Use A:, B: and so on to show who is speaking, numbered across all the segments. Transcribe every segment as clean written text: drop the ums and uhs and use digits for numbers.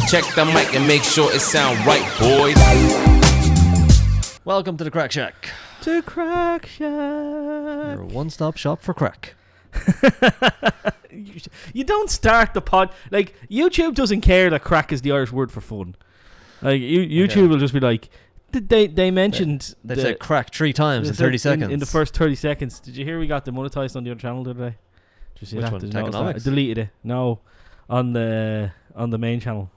A: Check the mic and make sure it sound right, boys.
B: Welcome to the Craic Shack.
C: To Craic Shack.
B: Your one-stop shop for crack.
C: You don't start the pod like YouTube doesn't care that crack is the Irish word for fun. Like YouTube will just be like, they mentioned
B: They've said crack 3 times in 30 seconds.
C: In the first 30 seconds. Did you hear we got demonetized on the other channel the other day? Did you see
B: Which
C: that?
B: one?
C: Did you notice that?
B: Techonomics?
C: I deleted it. No, on the main channel.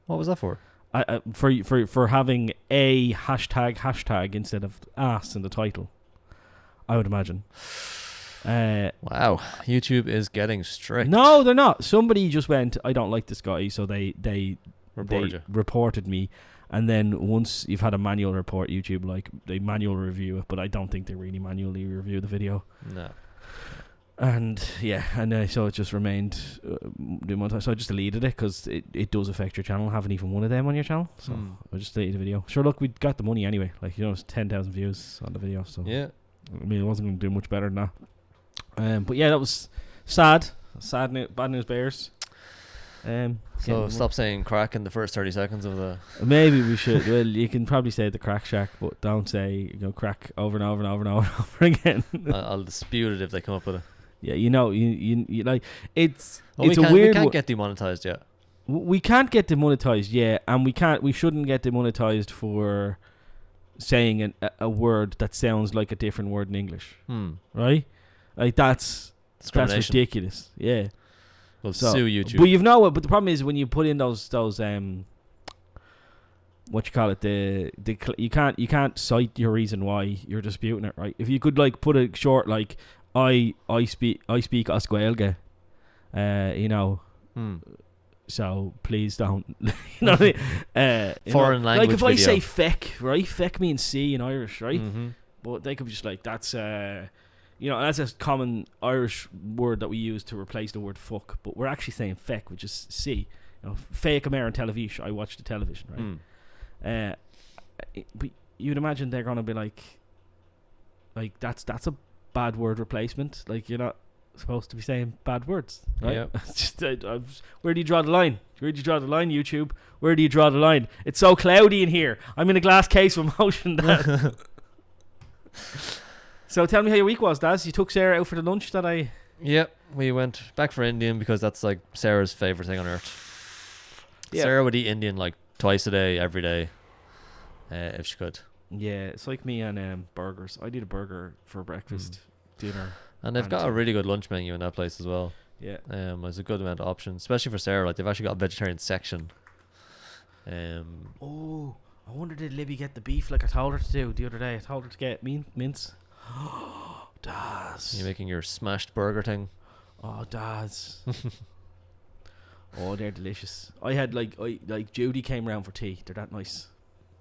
B: What was that for?
C: For having a hashtag instead of ass in the title, I would imagine.
B: Wow, YouTube is getting strict.
C: No, they're not. Somebody just went, I don't like this guy, so they reported me. And then once you've had a manual report, YouTube they manual review it, but I don't think they really manually review the video.
B: No.
C: And yeah, and so it just remained demonetized. So I just deleted it because it does affect your channel. I haven't even one of them on your channel, so I just deleted the video. Sure, look, we got the money anyway. It's 10,000 views on the video, so
B: yeah.
C: I mean, it wasn't going to do much better than that. But yeah, that was sad. Bad news bears.
B: So stop saying crack in the first 30 seconds of the...
C: Maybe we should. Well, you can probably say the Craic Shack, but don't say crack over and over and over and over, and over again.
B: I'll dispute it if they come up with it.
C: Yeah, you like it's
B: well,
C: it's a weird.
B: We can't get demonetized yet.
C: We can't get demonetized yet, and we shouldn't get demonetized for saying a word that sounds like a different word in English. Right? Like that's ridiculous. Yeah.
B: We'll sue YouTube.
C: But the problem is when you put in those what you call it, you can't cite your reason why you're disputing it, right? If you could put it short, like I speak Oscuelga, so please don't, you know what I mean?
B: Foreign language.
C: Like if
B: video.
C: I say feck, right? Feck means see in Irish, right?
B: Mm-hmm.
C: But they could be just like, that's that's a common Irish word that we use to replace the word fuck, but we're actually saying feck, which is see. Fake American television. I watch the television, right? But you'd imagine they're gonna be like that's a bad word replacement. Like, you're not supposed to be saying bad words, right?
B: Yeah.
C: Just, where do you draw the line? Where do you draw the line, YouTube? Where do you draw the line? It's so cloudy in here. I'm in a glass case with motion. Dad. So tell me how your week was, Daz. You took Sarah out for the lunch that I...
B: Yep, we went back for Indian because that's like Sarah's favourite thing on earth. Yeah. Sarah would eat Indian twice a day, every day, if she could.
C: Yeah, it's like me and burgers. I'd eat a burger for breakfast, dinner.
B: And they've got a really good lunch menu in that place as well.
C: Yeah.
B: There's a good amount of options, especially for Sarah. They've actually got a vegetarian section.
C: Oh, I wonder did Libby get the beef like I told her to do the other day. I told her to get mince. Daz.
B: You're making your smashed burger thing.
C: Oh, Daz. Oh, they're delicious. I had Judy came round for tea. They're that nice.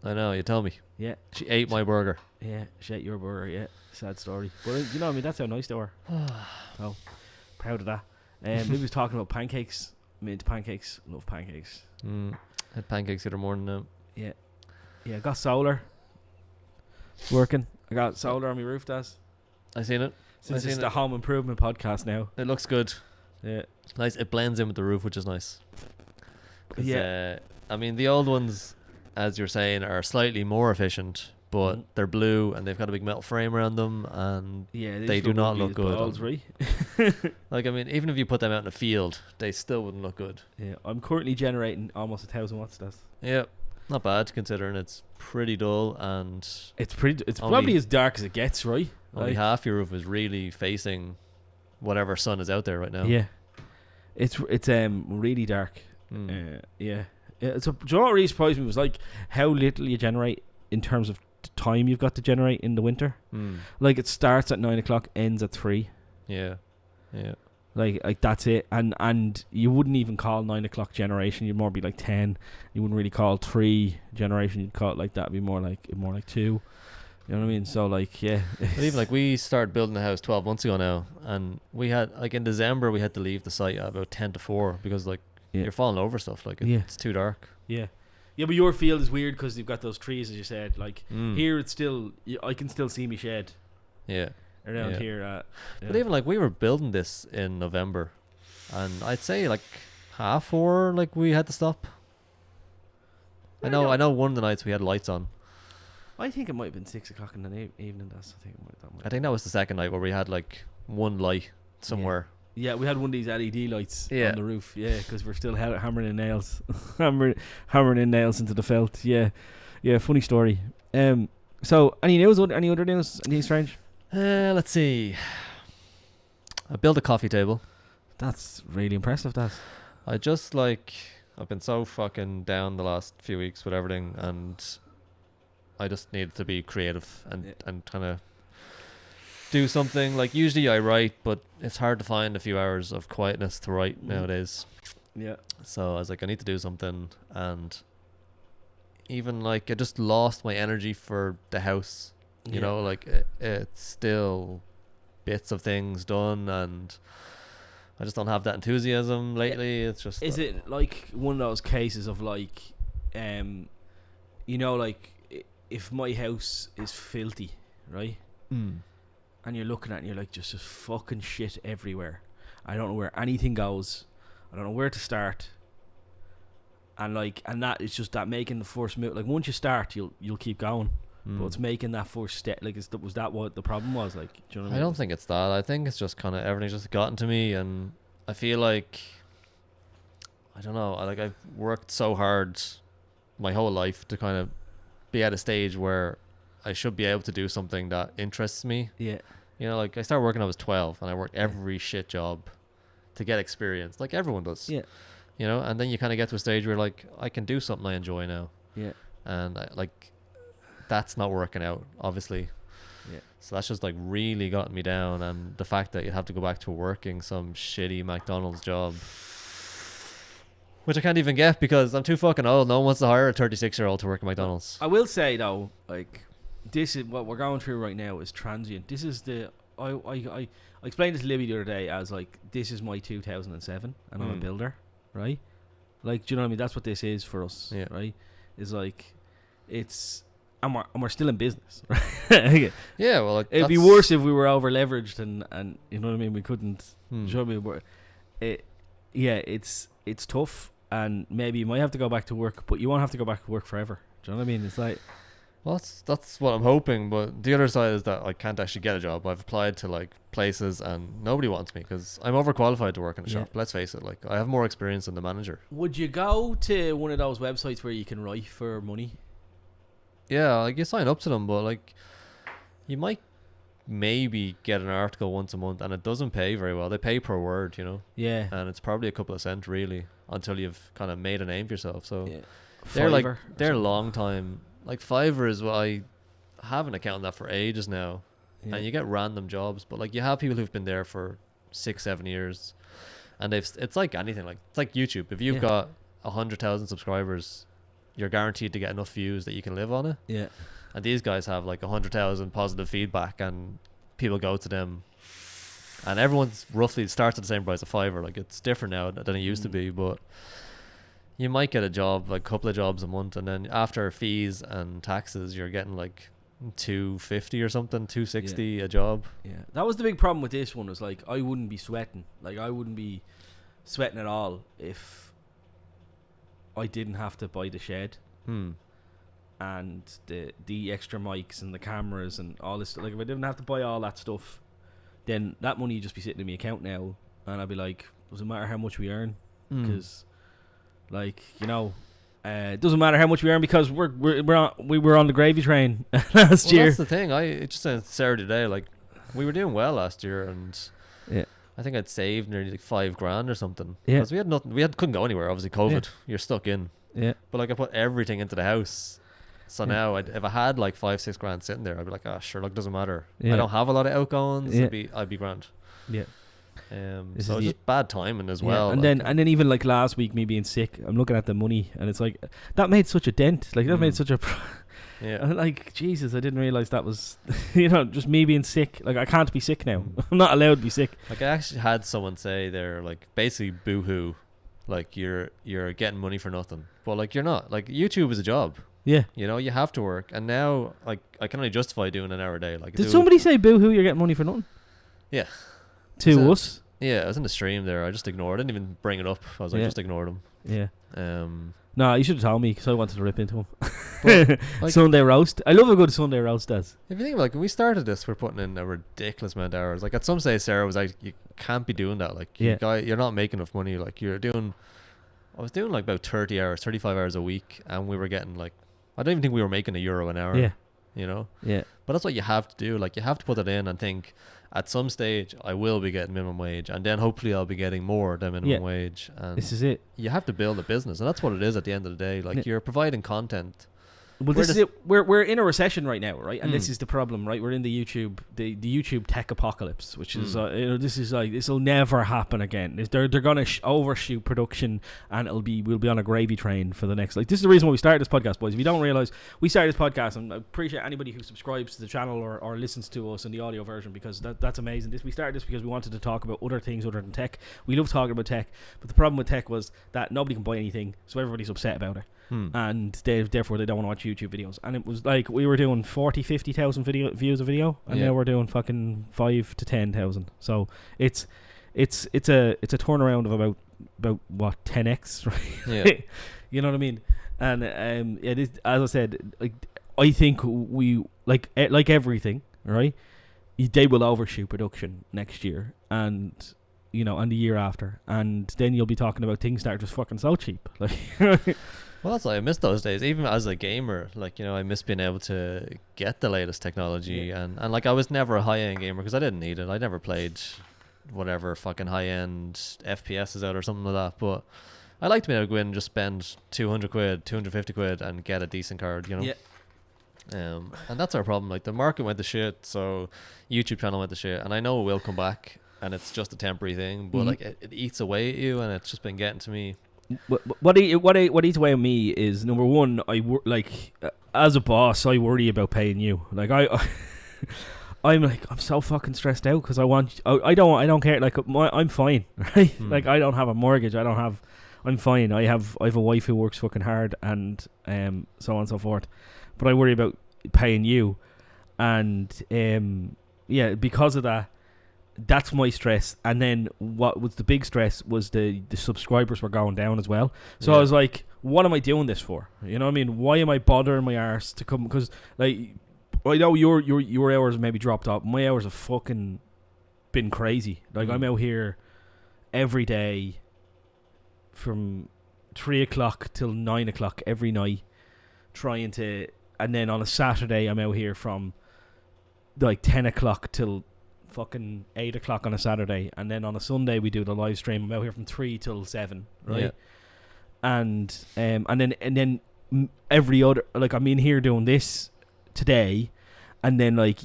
B: I know, you tell me.
C: Yeah.
B: She ate my burger.
C: Yeah, she ate your burger, yeah. Sad story. But you know what I mean, that's how nice they were. Oh, proud of that. We was talking about pancakes. I'm into pancakes. Love pancakes.
B: Had pancakes the other morning now.
C: Yeah. Yeah, I got solar. Working. I got solar on my roof, Daz.
B: I seen it.
C: Since it's the home improvement podcast now.
B: It looks good.
C: Yeah.
B: It's nice. It blends in with the roof, which is nice.
C: Yeah.
B: I mean, the old ones, as you're saying, are slightly more efficient, but they're blue and they've got a big metal frame around them, and they do not look good.
C: Balls, right?
B: I mean, even if you put them out in a field, they still wouldn't look good.
C: Yeah, I'm currently generating almost 1,000 watts. That's
B: not bad considering it's pretty dull, and
C: it's probably as dark as it gets, right?
B: Only half your roof is really facing whatever sun is out there right now.
C: Yeah, it's really dark. Yeah. So, do you know what really surprised me was how little you generate in terms of the time you've got to generate in the winter. It starts at 9 o'clock, ends at 3.
B: Yeah.
C: Like that's it, and you wouldn't even call 9 o'clock generation. You'd more be 10. You wouldn't really call 3 generation. You'd call it like that. It'd be more like 2. You know what I mean? So yeah.
B: But even we started building the house 12 months ago now, and we had in December we had to leave the site at about 10 to 4 because you're falling over stuff. It's too dark.
C: Yeah. Yeah, but your field is weird because you've got those trees, as you said. Here it's still, I can still see me shed.
B: Yeah.
C: Around here.
B: But even we were building this in November, and I'd say 4:30 we had to stop. I know one of the nights we had lights on.
C: I think it might have been 6 o'clock in the evening.
B: I think that was the second night where we had like one light somewhere.
C: Yeah, we had one of these LED lights
B: Yeah.
C: on the roof. Yeah, because we're still hammering in nails, hammering in nails into the felt. Yeah, funny story. So any news? Any other news? Anything strange?
B: Let's see. I built a coffee table.
C: That's really impressive.
B: I've been so fucking down the last few weeks with everything, and I just needed to be creative and kind of do something. Like, usually I write, but it's hard to find a few hours of quietness to write nowadays.
C: Yeah.
B: So I was like, I need to do something, and even like I just lost my energy for the house. You know, like it's still bits of things done, and I just don't have that enthusiasm lately. It's just...
C: Is it like one of those cases of like, you know, like if my house is filthy, right? And you're looking at it and you're like, just fucking shit everywhere. I don't know where anything goes. I don't know where to start. And like, and that is just that making the first move. Like, once you start, you'll keep going. But it's making that first step. Like, was that what the problem was? Like, do you know what I mean?
B: I don't think it's that. I think it's just kind of everything's just gotten to me, and I feel like, I don't know. I've worked so hard my whole life to kind of be at a stage where I should be able to do something that interests me.
C: Yeah.
B: You know, like I started working when I was 12, and I worked every shit job to get experience, like everyone does.
C: Yeah.
B: You know, and then you kind of get to a stage where like I can do something I enjoy now.
C: Yeah.
B: And that's not working out, obviously.
C: Yeah.
B: So that's just like really gotten me down, and the fact that you'd have to go back to working some shitty McDonald's job, which I can't even get because I'm too fucking old. No one wants to hire a 36-year-old to work at McDonald's.
C: I will say though, like, this is what we're going through right now is transient. This is the I explained it to Libby the other day as like, this is my 2007, and I'm a builder, right? Like, do you know what I mean? That's what this is for us, right? Is like, it's. And we're still in business, right?
B: Yeah, well, like,
C: it'd be worse if we were over leveraged and you know what I mean. We couldn't. Show me where. It's tough, and maybe you might have to go back to work, but you won't have to go back to work forever. Do you know what I mean? It's like,
B: well, that's what I'm hoping. But the other side is that I can't actually get a job. I've applied to like places, and nobody wants me because I'm overqualified to work in a shop. Let's face it. Like, I have more experience than the manager.
C: Would you go to one of those websites where you can write for money?
B: Yeah, like you sign up to them, but like you might maybe get an article once a month, and it doesn't pay very well. They pay per word, you know.
C: Yeah.
B: And it's probably a couple of cents really until you've kind of made a name for yourself. So they're long time. Like Fiverr is what I haven't accounted that for ages now, and you get random jobs, but like you have people who've been there for 6-7 years, and it's like anything. Like, it's like YouTube. If you've got 100,000 subscribers, you're guaranteed to get enough views that you can live on it. Yeah. And these guys have like 100,000 positive feedback, and people go to them, and everyone's roughly starts at the same price of Fiverr. Like, it's different now than it used to be, but you might get a job, like a couple of jobs a month, and then after fees and taxes, you're getting like $250 or something, $260 a job. Yeah,
C: that was the big problem with this one. Was like, I wouldn't be sweating. Like, I wouldn't be sweating at all if I didn't have to buy the shed and the extra mics and the cameras and all this. Like, if I didn't have to buy all that stuff, then that money would just be sitting in my account now, and I'd be like, doesn't matter how much we earn, because like, you know, it doesn't matter how much we earn because we were on the gravy train last year.
B: That's the thing. I just said to Sarah today, like, we were doing well last year, and I think I'd saved nearly like $5,000 or something. Yeah, because we had nothing. Couldn't go anywhere. Obviously, COVID. Yeah. You're stuck in. Yeah. But like, I put everything into the house. So now, if I had like $5-6 grand sitting there, I'd be like, sure, look, doesn't matter. Yeah. I don't have a lot of outgoings. Yeah. I'd be grand. Yeah. So it's just bad timing as well.
C: And like, then even like last week, me being sick, I'm looking at the money, and it's like, that made such a dent. Like, that made such a. Yeah. And like, Jesus, I didn't realize that was, you know, just me being sick. Like, I can't be sick now. I'm not allowed to be sick.
B: Like, I actually had someone say they're like, basically boo-hoo, like you're getting money for nothing. But like, you're not. Like, YouTube is a job. Yeah. You know, you have to work. And now, like, I can only justify doing an hour a day. Like,
C: did somebody say boo-hoo, you're getting money for nothing?
B: Yeah.
C: To us?
B: Yeah, I was in the stream there. I just ignored. I didn't even bring it up. I was like, just ignore them.
C: Yeah.
B: Um,
C: No, you should have told me because I wanted to rip into him.
B: But, like,
C: Sunday roast. I love a good Sunday roast, Des.
B: if you think like when we started this, we're putting in a ridiculous amount of hours. Like at some stage, Sarah was like, "You can't be doing that. Like, you're not making enough money. Like, you're doing." I was doing like about 30 hours, 35 hours a week, and we were getting like, I don't even think we were making €1 an hour.
C: Yeah.
B: You know.
C: Yeah.
B: But that's what you have to do. Like, you have to put it in and think, at some stage, I will be getting minimum wage, and then hopefully I'll be getting more than minimum wage. And
C: this is it.
B: You have to build a business, and that's what it is at the end of the day. Like, you're providing content.
C: Well, this is it. We're in a recession right now, right? And this is the problem, right? We're in the YouTube tech apocalypse, which is this is like, this will never happen again. They're gonna overshoot production, and we'll be on a gravy train for the next. Like, this is the reason why we started this podcast, boys. If you don't realize, we started this podcast, and I appreciate anybody who subscribes to the channel or listens to us in the audio version, because that's amazing. We started this because we wanted to talk about other things other than tech. We love talking about tech, but the problem with tech was that nobody can buy anything, so everybody's upset about it. And therefore they don't want to watch YouTube videos. And it was like we were doing 40,000-50,000 views a video, and now we're doing fucking 5,000 to 10,000. So it's a turnaround of about what, 10x, right?
B: Yeah.
C: You know what I mean? And as I said, like, I think we like everything, right? They will overshoot production next year, and and the year after, and then you'll be talking about things that are just fucking so cheap, like.
B: Well, that's why I miss those days. Even as a gamer, like, I miss being able to get the latest technology. And like, I was never a high-end gamer because I didn't need it. I never played whatever fucking high-end FPS is out or something like that. But I like to be able to go in and just spend 200 quid, 250 quid and get a decent card,
C: Yeah.
B: And that's our problem. Like, the market went to shit, so YouTube channel went to shit. And I know it will come back, and it's just a temporary thing. But like, it eats away at you, and it's just been getting to me.
C: What eats away on me is, number one, as a boss, I worry about paying you. Like, I'm so fucking stressed out because I don't care. Like, I'm fine, right? Like, I don't have a mortgage. I'm fine. I have a wife who works fucking hard, and so on and so forth. But I worry about paying you, and because of that. That's my stress. And then what was the big stress was the subscribers were going down as well. So I was like, what am I doing this for? You know what I mean? Why am I bothering my arse to come? Because, like, I know your hours maybe dropped off. My hours have fucking been crazy. Like, I'm out here every day from 3 o'clock till 9 o'clock every night trying to, and then on a Saturday I'm out here from like 10 o'clock till fucking 8 o'clock on a Saturday, and then on a Sunday we do the live stream. I'm out here from 3 till 7, right? Yeah. And then every other, like, I'm in here doing this today, and then like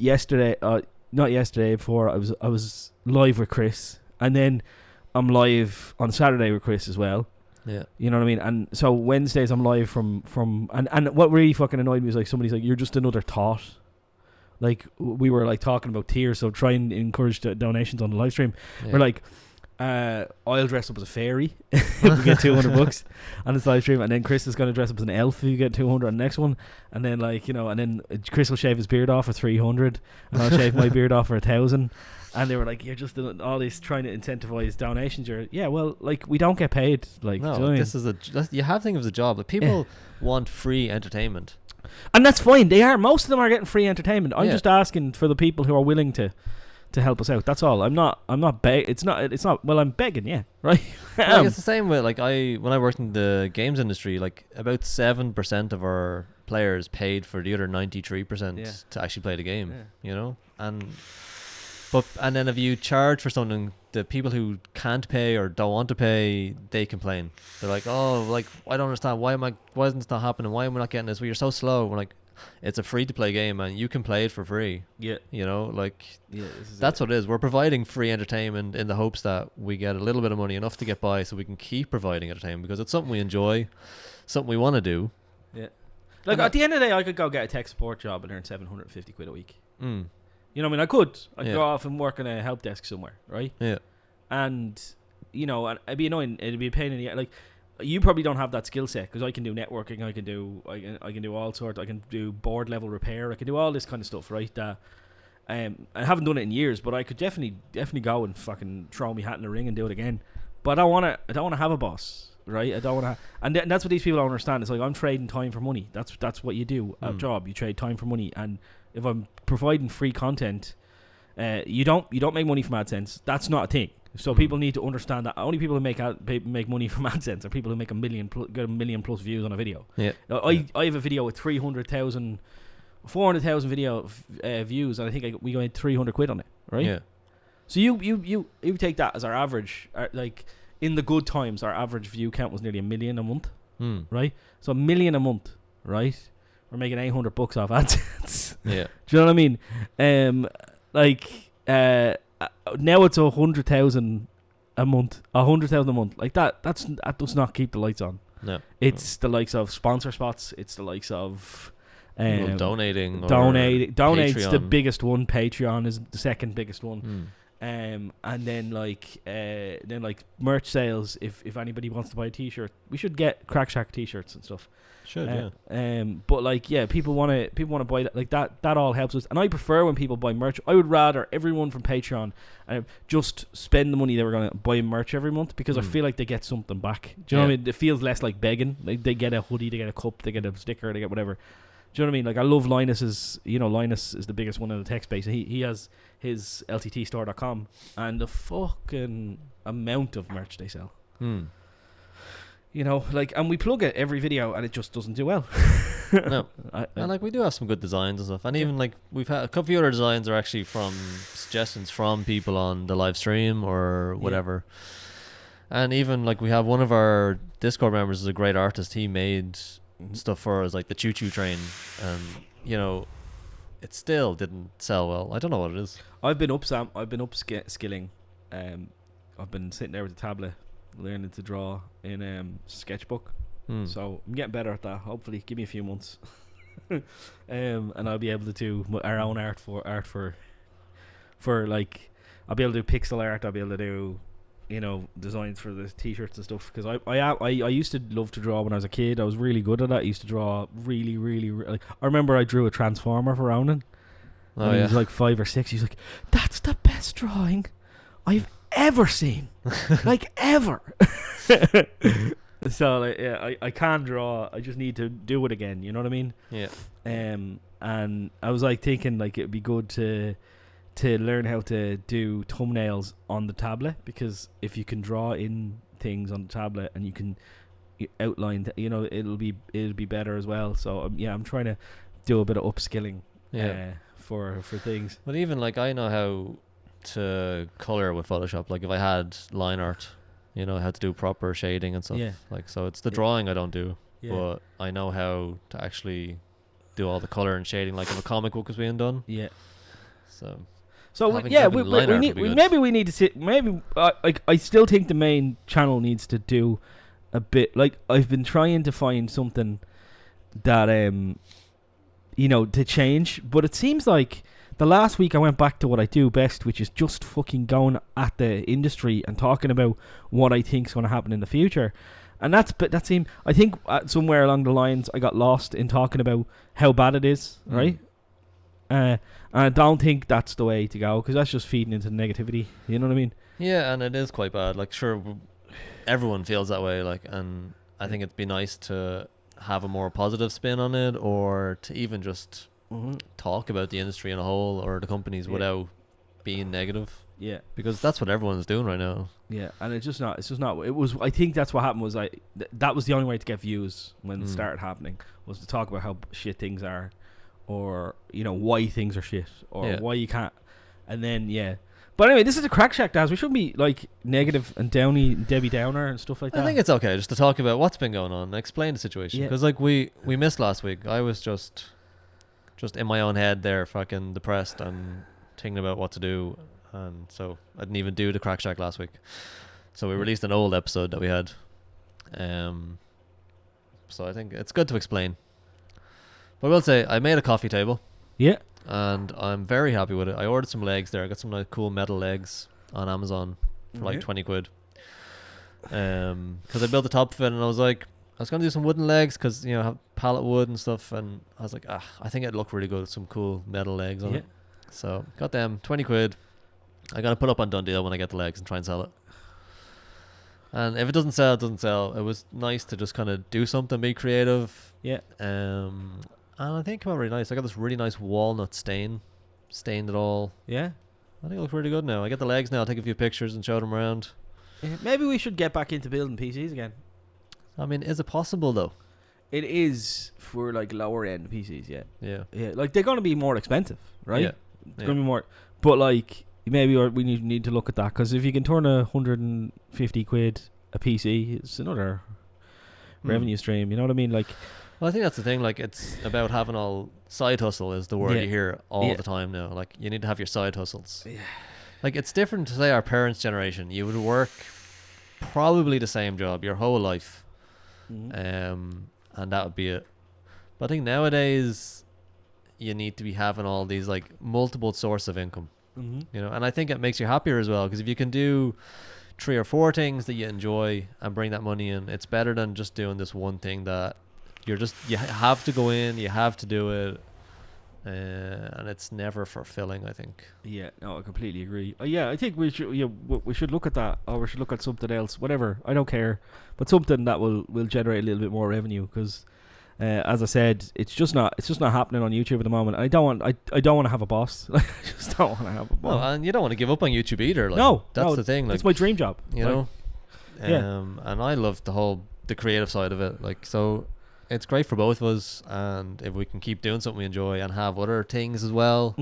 C: not yesterday, before I was live with Chris, and then I'm live on Saturday with Chris as well.
B: Yeah,
C: you know what I mean. And so Wednesdays I'm live from and what really fucking annoyed me is, like, somebody's like, you're just another thought. Like, we were like talking about tiers, so try and encourage the donations on the live stream. We're like, I'll dress up as a fairy if we get $200 on this live stream, and then Chris is going to dress up as an elf if you get 200 on the next one, and then, like, and then Chris will shave his beard off for 300, and I'll shave my beard off for 1,000. And they were like, you're just doing all this trying to incentivize donations. Well, like, we don't get paid. Like,
B: no,
C: do you know what I mean?
B: You have to think of it as a job. Like, people want free entertainment.
C: And that's fine. They are. Most of them are getting free entertainment. I'm just asking for the people who are willing to help us out. That's all. I'm not It's not. Well, I'm begging. Yeah, right.
B: Like, it's the same with, like, when I worked in the games industry, like, about 7% of our players paid for the other 93% to actually play the game. Yeah. You know, and then if you charge for something, the people who can't pay or don't want to pay, they complain. They're like, oh, like, I don't understand. Why isn't this not happening? Why am I not getting this? Well, you're so slow. We're like, it's a free to play game, and you can play it for free. Yeah. You know, like, that's what it is. We're providing free entertainment in the hopes that we get a little bit of money, enough to get by, so we can keep providing entertainment, because it's something we enjoy, something we want to do.
C: Yeah. Like, at the end of the day, I could go get a tech support job and earn 750 quid a week. You know what I mean? I could. I'd go off and work on a help desk somewhere, right? Yeah. And, and it'd be annoying. It'd be a pain in the ass. Like, you probably don't have that skill set, because I can do networking. I can do all sorts. I can do board level repair. I can do all this kind of stuff, right? That I haven't done it in years, but I could definitely go and fucking throw my hat in the ring and do it again. But I don't want to have a boss, right? I don't want to, and that's what these people don't understand. It's like I'm trading time for money. That's what you do at a job. You trade time for money, and if I'm providing free content, you don't make money from AdSense. That's not a thing. So people need to understand that only people who make money from AdSense are people who make get a million plus views on a video.
B: Yeah.
C: I have a video with 400,000 video views, and I think we made 300 quid on it, right?
B: Yeah.
C: So you take that as our average, like in the good times, our average view count was nearly 1 million a month, right? So 1 million a month, right? We're making $800 off AdSense. Yeah. Do you know what I mean? Now it's 100,000 a month. 100,000 a month, like that does not keep the lights on.
B: No.
C: It's the likes of sponsor spots. It's the likes of
B: donating.
C: Donate's the biggest one. Patreon is the second biggest one. And then merch sales. If anybody wants to buy a T-shirt, we should get Crack Shack T-shirts and stuff.
B: Should
C: But people want to buy that. Like that all helps us. And I prefer when people buy merch. I would rather everyone from Patreon just spend the money they were going to buy merch every month, because I feel like they get something back. Do you know what I mean? It feels less like begging. Like they get a hoodie, they get a cup, they get a sticker, they get whatever. Do you know what I mean? Like I love Linus's. Linus is the biggest one in the tech space. He has his lttstore.com, and the fucking amount of merch they sell. And we plug it every video, and it just doesn't do well.
B: No, and we do have some good designs and stuff, and even we've had a couple of other designs are actually from suggestions from people on the live stream or whatever. And even we have one of our Discord members is a great artist. He made stuff for us, like the choo-choo train, and it still didn't sell well. I don't know what it is. I've been
C: upskilling. I've been sitting there with the tablet learning to draw in sketchbook, so I'm getting better at that. Hopefully give me a few months. And I'll be able to do our own art for I'll be able to do pixel art. I'll be able to do designs for the T-shirts and stuff, because I used to love to draw when I was a kid. I was really good at that. I used to draw really, really, really. I remember I drew a transformer for Ronan. He was like 5 or 6. He's like, "That's the best drawing I've ever seen, ever." So I can draw. I just need to do it again. You know what I mean?
B: Yeah.
C: And I was thinking it'd be good to learn how to do thumbnails on the tablet, because if you can draw in things on the tablet and you can outline, it'll be better as well. So I'm trying to do a bit of upskilling for things.
B: But even I know how to color with Photoshop. If I had line art, I had to do proper shading and stuff. So it's the drawing I don't do, but I know how to actually do all the color and shading, if a comic book is being done. So we need to sit. Maybe I still think the main channel needs to do a bit. I've been trying to find something that to change, but it seems like the last week I went back to what I do best, which is just fucking going at the industry and talking about what I think is going to happen in the future. And I think somewhere along the lines I got lost in talking about how bad it is, right? And I don't think that's the way to go, because that's just feeding into negativity. You know what I mean? Yeah, and it is quite bad. Sure, everyone feels that way. And I think it'd be nice to have a more positive spin on it, or to even just talk about the industry in a whole or the companies without being negative.
C: Yeah,
B: because that's what everyone's doing right now.
C: Yeah, and it's just not. It was. I think that's what happened. Was that was the only way to get views when it started happening, was to talk about how shit things are, or why things are shit, or why you can't. And then but anyway, this is a Crack Shack, Daz. We shouldn't be negative and Debbie Downer and stuff like that.
B: I think it's okay just to talk about what's been going on and explain the situation, because we missed last week. I was just in my own head there, fucking depressed and thinking about what to do. And so I didn't even do the Crack Shack last week. So we released an old episode that we had. So I think it's good to explain. But I will say, I made a coffee table.
C: Yeah.
B: And I'm very happy with it. I ordered some legs there. I got some cool metal legs on Amazon for 20 quid. Because I built the top of it, and I was going to do some wooden legs, because, have pallet wood and stuff. And I was I think it'd look really good with some cool metal legs on it. So got them 20 quid. I gotta put up on Done Deal when I get the legs and try and sell it. And if it doesn't sell, it doesn't sell. It was nice to just kind of do something, be creative.
C: Yeah.
B: And I think it came out really nice. I got this really nice walnut stained it all.
C: Yeah.
B: I think it looks really good now. I get the legs now. I'll take a few pictures and show them around.
C: Yeah, maybe we should get back into building PCs again.
B: I mean, is it possible though?
C: It is for like lower end PCs, yeah.
B: Yeah.
C: Yeah, like they're going to be more expensive, right?
B: Yeah.
C: It's going to be more, but like maybe we need to look at that, because if you can turn 150 quid a PC, it's another revenue stream. You know what I mean? Like,
B: well, I think that's the thing. Like, it's about having all side hustle is the word you hear all the time now. Like, you need to have your side hustles. Yeah. Like, it's different to say our parents' generation. You would work probably the same job your whole life, and that would be it. But I think nowadays you need to be having all these like multiple source of income. You know, and I think it makes you happier as well, because if you can do 3 or 4 things that you enjoy and bring that money in, it's better than just doing this one thing that you have to go in, you have to do it, and it's never fulfilling, I think. Yeah, no, I completely agree. Yeah, I think we should look at that, or we should look at something else, whatever. I don't care, but something that will generate a little bit more revenue, because as I said, it's just not happening on YouTube at the moment. I don't want to have a boss. I just don't want to have a boss. No, and you don't want to give up on YouTube either. Like, that's the thing. Like, it's my dream job. You know. And I love the creative side of it. Like, so it's great for both of us. And if we can keep doing something we enjoy and have other things as well,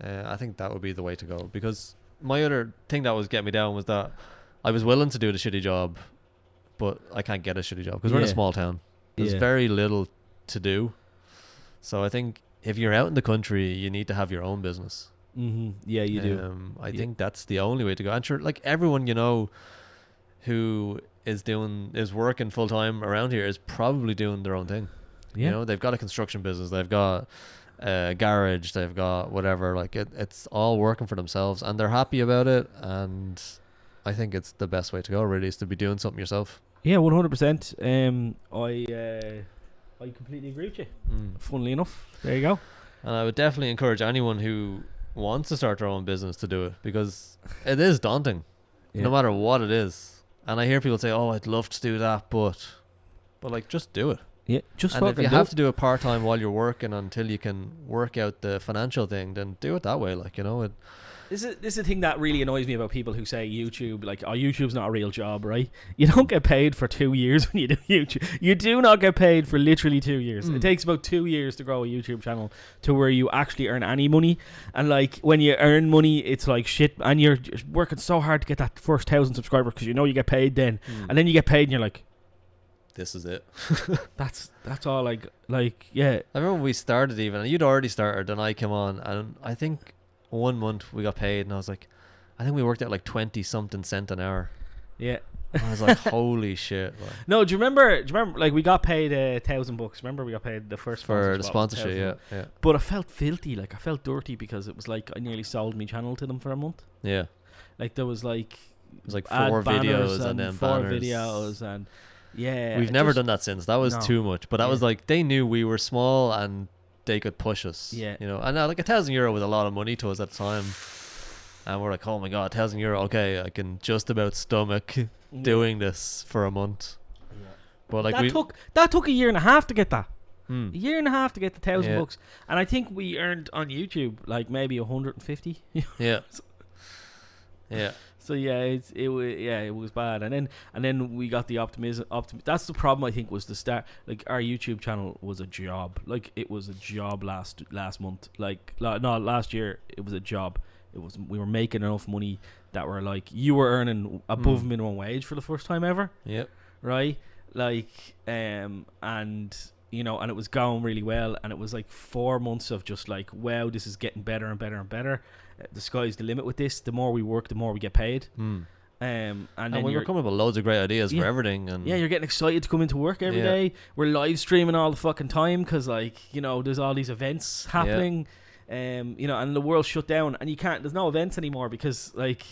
B: I think that would be the way to go. Because my other thing that was getting me down was that I was willing to do the shitty job, but I can't get a shitty job because we're in a small town. There's very little to do. So I think if you're out in the country, you need to have your own business. Yeah, you do. I think that's the only way to go. And sure, like everyone you know who is working full time around here is probably doing their own thing. Yeah. You know, they've got a construction business, they've got a garage, they've got whatever. Like it's all working for themselves, and they're happy about it. And I think it's the best way to go. Really, is to be doing something yourself. Yeah, 100%. I completely agree with you. Funnily enough, there you go. And I would definitely encourage anyone who wants to start their own business to do it, because it is daunting, no matter what it is. And I hear people say, "Oh, I'd love to do that," but like, just do it. Yeah, just and if you have to do it part time while you're working until you can work out the financial thing, then do it that way. Like, you know, This is the thing that really annoys me about people who say YouTube, like, oh, YouTube's not a real job, right? You don't get paid for 2 years when you do YouTube. You do not get paid for literally 2 years. It takes about 2 years to grow a YouTube channel to where you actually earn any money. And like, when you earn money, it's like shit, and you're working so hard to get that first 1,000 subscribers because you know you get paid then. And then you get paid and you're like, this is it. that's all. Like yeah. I remember when we started, even, and you'd already started, and I came on, and I think 1 month we got paid, and I was like, I think we worked out like 20 something cent an hour. Yeah. I was like, holy shit. Like. No, do you remember like we got paid $1,000? Remember we got paid the first for the sponsorship, yeah. But I felt filthy, like I felt dirty, because it was like I nearly sold my channel to them for a month. Yeah. Like there was like, it was like 4 videos and then 4 banners. Videos, and yeah. We've never done that since. That was too much. But that was like, they knew we were small and they could push us. Yeah. You know, and now like €1,000 was a lot of money to us at the time. And we're like, oh my god, €1,000, okay, I can just about stomach doing this for a month. Yeah. But like that took a year and a half to get that. A year and a half to get the $1,000, and I think we earned on YouTube like maybe 150. Yeah. Yeah. So it was bad, and then we got the optimism. That's the problem, I think, was the start. Like, our YouTube channel was a job. Like, it was a job last month. Like, no, last year it was a job. We were making enough money that we're like, you were earning above minimum wage for the first time ever. Yep. Right. Like, and you know, and it was going really well, and it was like 4 months of just like, wow, this is getting better and better and better. The sky's the limit with this. The more we work, the more we get paid. And then we were coming up with loads of great ideas for everything. And you're getting excited to come into work every day. We're live streaming all the fucking time because, like, you know, there's all these events happening. You know, and the world's shut down, and there's no events anymore because, like,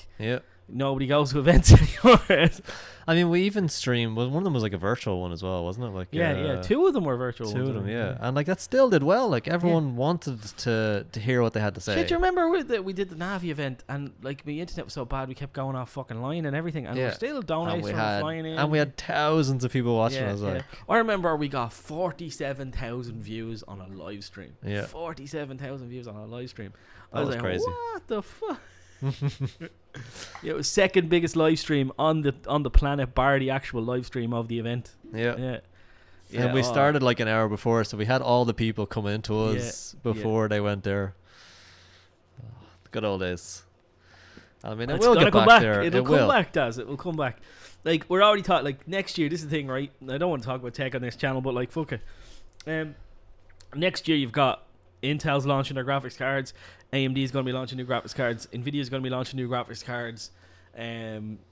C: nobody goes to events anymore.
B: I mean, we even streamed. Well, one of them was like a virtual one as well, wasn't it? Like
C: yeah. Two of them were virtual.
B: Two
C: ones,
B: of them,
C: I think,
B: yeah. And like that still did well. Like everyone wanted to hear what they had to say.
C: Shit, do you remember we did the Navi event and like the internet was so bad we kept going off fucking line and everything, and we're still donating for flying in.
B: And we had thousands of people watching us. Like,
C: I remember we got 47,000 views on a live stream.
B: Yeah,
C: 47,000 views on a live stream.
B: That was like, crazy.
C: What the fuck? Yeah, it was second biggest live stream on the planet, bar the actual live stream of the event. Yeah.
B: And we started like an hour before, so we had all the people come into us before they went there. Oh, good old days. I mean, it will get back there.
C: It'll come back, Daz. It will come back. Like, we're already talking, like, next year, this is the thing, right? I don't want to talk about tech on this channel, but, like, fuck it. Next year, you've got Intel's launching their graphics cards. AMD is going to be launching new graphics cards. Nvidia is going to be launching new graphics cards.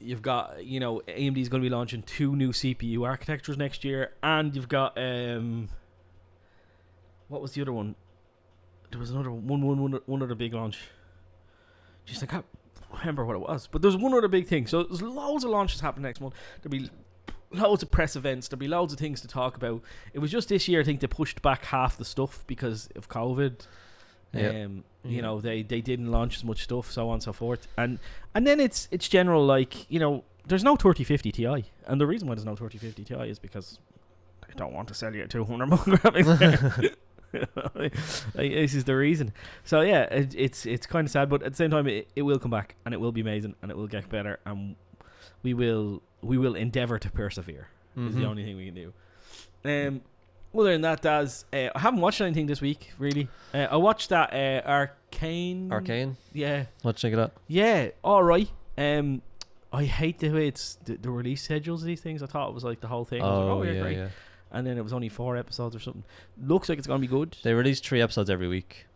C: You've got, AMD is going to be launching 2 new CPU architectures next year. And you've got, what was the other one? There was another one other big launch. Just I can't remember what it was, but there's one other big thing. So there's loads of launches happening next month. There'll be loads of press events. There'll be loads of things to talk about. It was just this year, I think, they pushed back half the stuff because of COVID. They didn't launch as much stuff, so on and so forth. And then it's general, like, there's no 3050 Ti, and the reason why there's no 3050 Ti is because they don't want to sell you a 200 more graphics. This is the reason. So yeah, it's kind of sad, but at the same time, it will come back, and it will be amazing, and it will get better, and we will endeavor to persevere. Is the only thing we can do. Other than that, Daz, I haven't watched anything this week, really. I watched that Arcane.
B: Arcane?
C: Yeah.
B: Let's check it out.
C: Yeah, alright. I hate the way it's the release schedules of these things. I thought it was like the whole thing. Great. And then it was only 4 episodes or something. Looks like it's going to be good.
B: They release 3 episodes every week.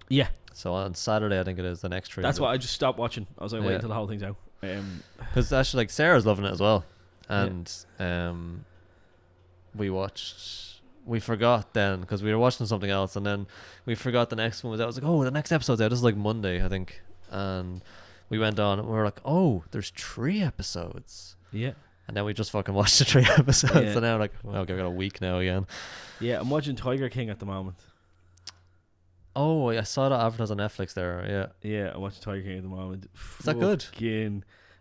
C: Yeah.
B: So on Saturday, I think it is, the next 3.
C: That's why I just stopped watching. I was like, wait until the whole thing's out.
B: Because actually, like, Sarah's loving it as well. And we forgot then, because we were watching something else, and then we forgot the next one was out. I was like, oh, the next episode's out. This is like Monday, I think. And we went on, and we were like, oh, there's 3 episodes.
C: Yeah. And
B: then we just fucking watched the 3 episodes. Yeah. So now, like, well, okay, I've got a week now again.
C: Yeah, I'm watching Tiger King at the moment.
B: Oh, I saw that advertised on Netflix there.
C: Yeah, I watched Tiger King at the moment.
B: Is that good?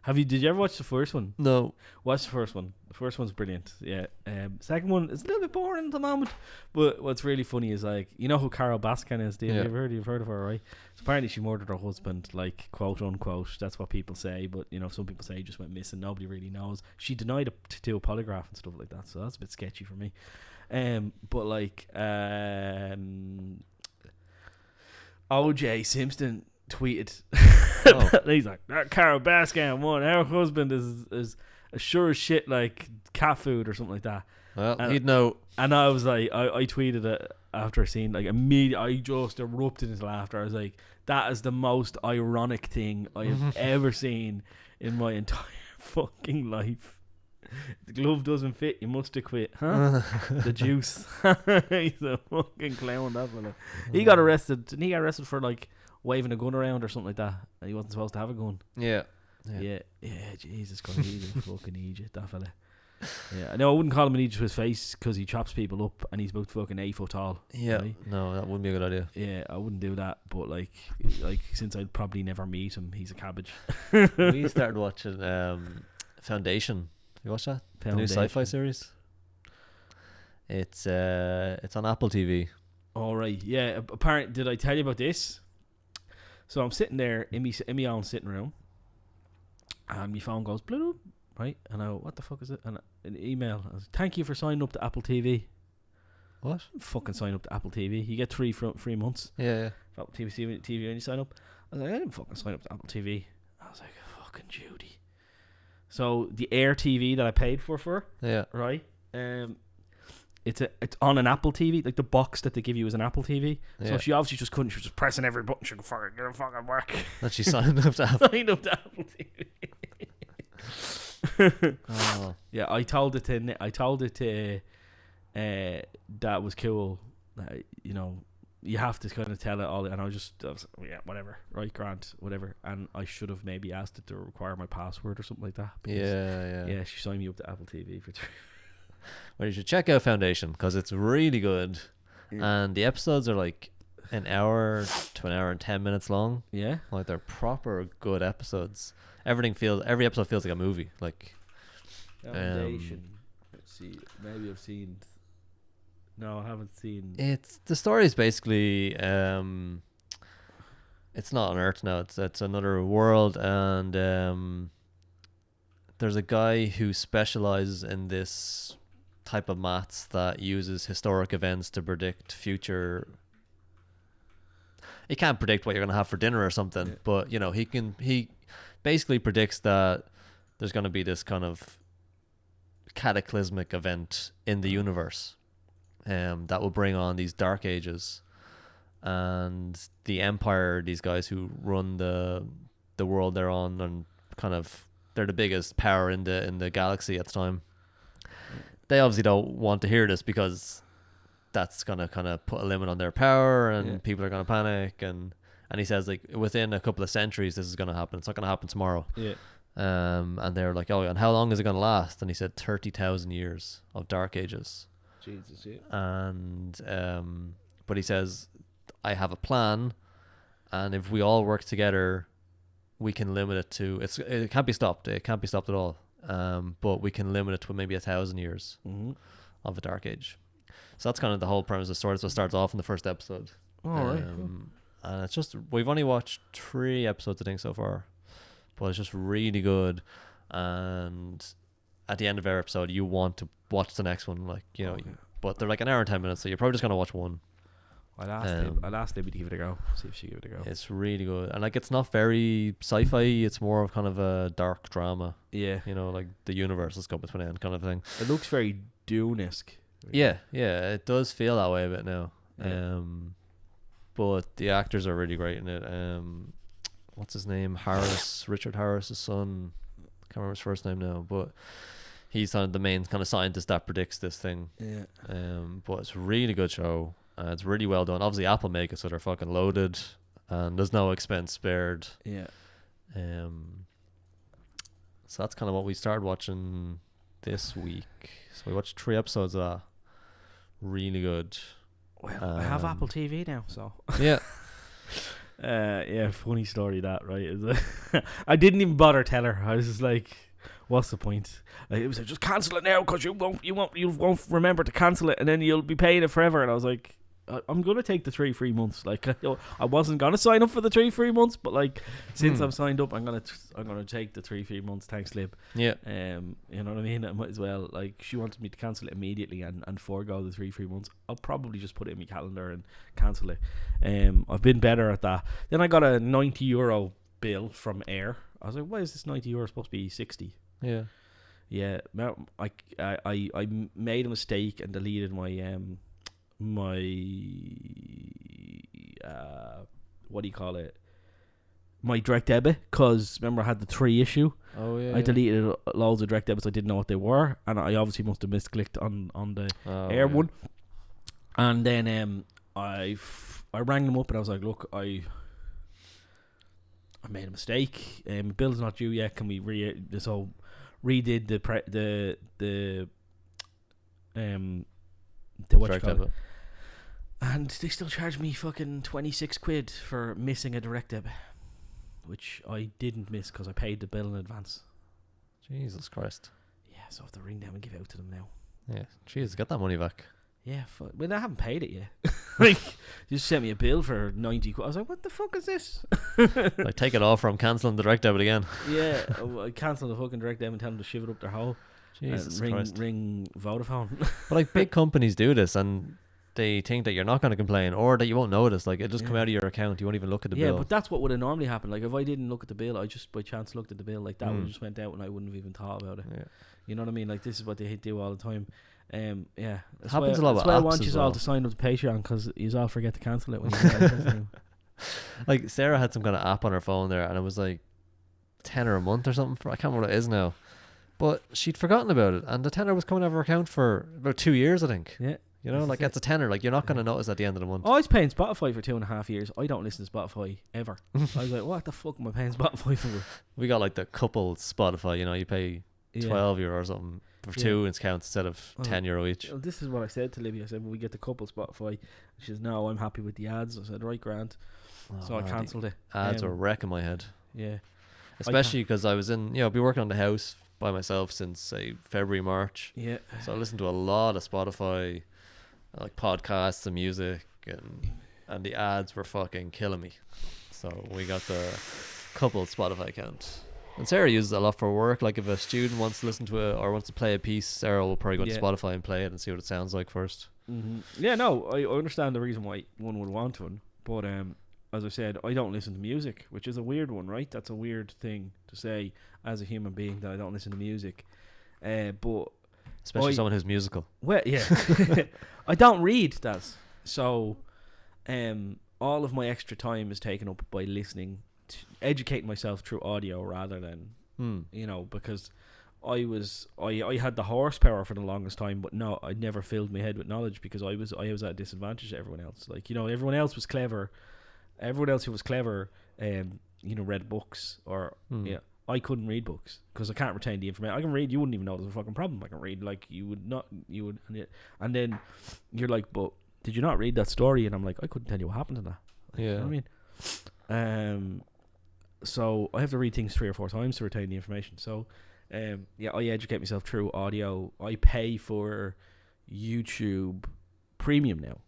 C: Did you ever watch the first one?
B: No.
C: Watch the first one. The first one's brilliant. Yeah. Second one is a little bit boring at the moment, but what's really funny is, like, you know who Carol Baskin is, Dave? You've heard of her, right? So apparently she murdered her husband, like, quote unquote. That's what people say, but some people say he just went missing. Nobody really knows. She denied it to do a polygraph and stuff like that, so that's a bit sketchy for me. But like OJ Simpson tweeted. He's like, that Carol Baskin won. Her husband is as sure as shit like cat food or something like that.
B: Well, he'd know.
C: And I was like, I tweeted it after seeing, like, immediately. I just erupted into laughter. I was like, that is the most ironic thing I have ever seen in my entire fucking life. The glove doesn't fit, you must have quit, huh? The juice. He's a fucking clown, that fella. He got arrested. Didn't he get arrested for, like, waving a gun around or something like that? And he wasn't supposed to have a gun. Yeah, Jesus Christ, he's a fucking idiot, that fella. Yeah, no, I wouldn't call him an idiot to his face, because he chops people up and he's about fucking 8 foot tall. Yeah, right? No, that wouldn't be a good idea. Yeah, I wouldn't do that, but like since I'd probably never meet him, he's a cabbage.
B: We started watching Foundation. You watch that? The new sci-fi series. It's on Apple TV. All right. Yeah. Apparently, did I tell you about this? So I'm sitting there in my own sitting room, and my phone goes bloop, right? And I go, what the fuck is it? And an email. I was, thank you for signing up to Apple TV. What? Fucking sign up to Apple TV. You get 3 months. Yeah. Apple TV when you sign up. I was like, I didn't fucking sign up to Apple TV. I was like, fucking Judy. So the Air TV that I paid for, right? It's on an Apple TV, like the box that they give you is an Apple TV. Yeah. So she obviously just couldn't. She was just pressing every button. She could fucking get a fucking work. And she signed up to Apple. Apple TV. Oh. Yeah, I told it to that was cool.
C: you have to kind of tell it all, and I was yeah, whatever, right, Grant, whatever. And I should have maybe asked it to require my password or something like that. Yeah. She signed me up to Apple TV for 3.
B: Well, you should check out Foundation because it's really good, and the episodes are like an hour to an hour and 10 minutes long.
C: Yeah,
B: like they're proper good episodes. Every episode feels like a movie. Like
C: Foundation. Let's see. Maybe I've seen. No, I haven't seen.
B: The story is basically it's not on Earth now. It's another world, and there's a guy who specializes in this type of maths that uses historic events to predict future. He can't predict what you're gonna have for dinner or something, but he basically predicts that there's gonna be this kind of cataclysmic event in the universe, that will bring on these dark ages, and the empire, these guys who run the world they're on, and kind of they're the biggest power in the galaxy at the time. They obviously don't want to hear this because that's gonna kind of put a limit on their power, and people are gonna panic, and he says like within a couple of centuries this is gonna happen. It's not gonna happen tomorrow. And they're like, oh, and how long is it gonna last? And he said 30,000 years of dark ages.
C: Jesus, yeah.
B: And but he says, I have a plan, and if we all work together, we can limit it to it can't be stopped. It can't be stopped at all. But we can limit it to maybe 1,000 years of a dark age. So that's kind of the whole premise of the story. So it starts off in the first episode.
C: Right.
B: And it's just, we've only watched 3 episodes I think so far, but it's just really good. And at the end of every episode you want to watch the next one, like but they're like an hour and 10 minutes, so you're probably just gonna watch one.
C: I'll ask Libby to give it a go, see if she give it a go.
B: It's really good, and like it's not very sci-fi, it's more of kind of a dark drama. Like the universe is coming to an end kind of thing.
C: It looks very Dune-esque.
B: Yeah, it does feel that way a bit now. But the actors are really great in it. What's his name? Richard Harris's son. Can't remember his first name now, but he's the main kind of scientist that predicts this thing. But it's a really good show. It's really well done. Obviously Apple make it, so they're fucking loaded, and there's no expense spared. So that's kind of what we started watching this week. So we watched 3 episodes of that. Really good.
C: Well, I have Apple TV now, so
B: yeah.
C: Funny story that, right? I didn't even bother tell her. I was just like, what's the point? Like, it was like, just cancel it now, because you won't remember to cancel it, and then you'll be paying it forever. And I was like, I'm gonna take the 3 free months. Like, I wasn't gonna sign up for the 3 free months, but like, since I'm signed up, I'm gonna take the 3 free months. Thanks, Lib. You know what I mean? I might as well. Like, she wanted me to cancel it immediately and forego the 3 free months. I'll probably just put it in my calendar and cancel it. I've been better at that. Then I got a €90 bill from Air. I was like, why is this €90 supposed to be 60? I made a mistake and deleted my what do you call it? My direct debit, because remember I had the 3 issue. I deleted loads of direct debits. I didn't know what they were, and I obviously must have misclicked on the Air one. And then I rang them up and I was like, look, I made a mistake. Bill's not due yet. Can we redid the what you call it? And they still charged me fucking 26 quid for missing a direct debit, which I didn't miss because I paid the bill in advance.
B: Jesus Christ.
C: Yeah, so I have to ring them and give it out to them now.
B: Yeah, jeez, get that money back.
C: Yeah, well, I haven't paid it yet. Like, you just sent me a bill for 90 quid. I was like, what the fuck is this?
B: Like, take it off, or I'm cancelling the direct debit again.
C: Yeah, I cancelled the fucking direct debit and tell them to shiv it up their hole.
B: Jesus Christ.
C: Ring Vodafone.
B: But like, big companies do this, and they think that you're not going to complain, or that you won't notice. Like, it just come out of your account. You won't even look at the bill.
C: Yeah, but that's what would have normally happened. Like, if I didn't look at the bill, I just by chance looked at the bill. Like, that would have just went out and I wouldn't have even thought about it. Yeah. You know what I mean? Like, this is what they do all the time. Yeah,
B: it happens a lot.
C: That's why I want you all to sign up to Patreon, because you all forget to cancel it when you
B: Like, Sarah had some kind of app on her phone there, and it was like £10 a month or something. I can't remember what it is now, but she'd forgotten about it, and the £10 was coming out of her account for about 2 years, I think. You know, like that's a tenner. Like you're not going to notice at the end of the month.
C: I was paying Spotify for 2.5 years. I don't listen to Spotify ever. I was like, what the fuck am I paying Spotify for?
B: We got like the couple Spotify. You know, you pay €12 or something for two accounts instead of €10 each.
C: Well, this is what I said to Libby. I said, well, we get the couple Spotify. She says, no, I'm happy with the ads. I said, right, grand. So I cancelled it.
B: Ads were wrecking my head.
C: Yeah.
B: Especially because I was in, I've been working on the house by myself since, say, February, March.
C: Yeah.
B: So I listened to a lot of Spotify, like podcasts and music, and the ads were fucking killing me. So we got the couple Spotify account. And Sarah uses it a lot for work. Like if a student wants to listen to it or wants to play a piece, Sarah will probably go to Spotify and play it and see what it sounds like first.
C: Mm-hmm. Yeah, no, I understand the reason why one would want one, but as I said, I don't listen to music, which is a weird one, right? That's a weird thing to say as a human being, that I don't listen to music. But
B: especially someone who's musical.
C: Well, yeah, I don't read that, so all of my extra time is taken up by listening, educating myself through audio rather than because I had the horsepower for the longest time, but no, I never filled my head with knowledge because I was at a disadvantage to everyone else. Like, everyone else was clever. Everyone else who was clever, read books or I couldn't read books because I can't retain the information. I can read, you wouldn't even know there's a fucking problem. I can read like you would, and then you're like, but did you not read that story? And I'm like, I couldn't tell you what happened to that.
B: Yeah,
C: you know what I mean, so I have to read things 3 or 4 times to retain the information. So, I educate myself through audio. I pay for YouTube Premium now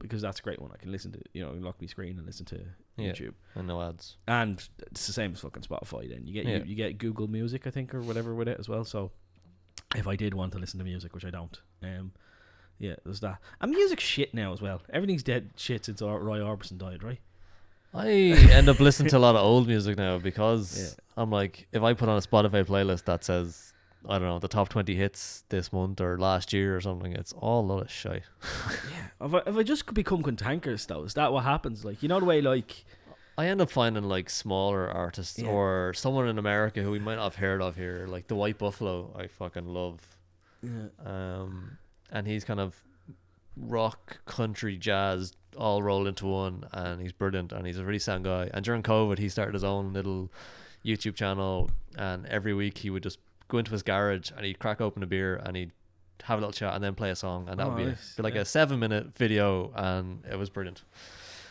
C: because that's a great one. I can listen to, lock my screen and listen to YouTube
B: and no ads. And
C: it's the same as fucking Spotify. Then you get Google Music, I think, or whatever with it as well. So if I did want to listen to music, which I don't, there's that. And music's shit now as well. Everything's dead shit since Roy Orbison died, right?
B: I end up listening to a lot of old music now because I'm like, if I put on a Spotify playlist that says, I don't know, the top 20 hits this month or last year or something, it's all a lot of shite.
C: If I just become cantankerous though, is that what happens? Like, the way, like,
B: I end up finding like smaller artists or someone in America who we might not have heard of here, like the White Buffalo. I fucking love. And he's kind of rock, country, jazz all rolled into one, and he's brilliant, and he's a really sound guy. And during COVID he started his own little YouTube channel, and every week he would just go into his garage and he'd crack open a beer and he'd have a little chat and then play a song, and that would be like a 7-minute video, and it was brilliant.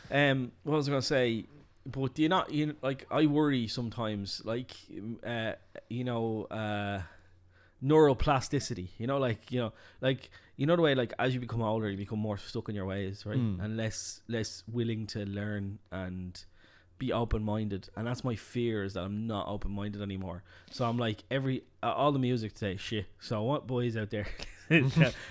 B: What
C: was I gonna say? But do you not, like, I worry sometimes, like, neuroplasticity, the way, like, as you become older you become more stuck in your ways, right? And less willing to learn and be open-minded, and that's my fear, is that I'm not open-minded anymore. So I'm like, all the music today shit. So I want boys out there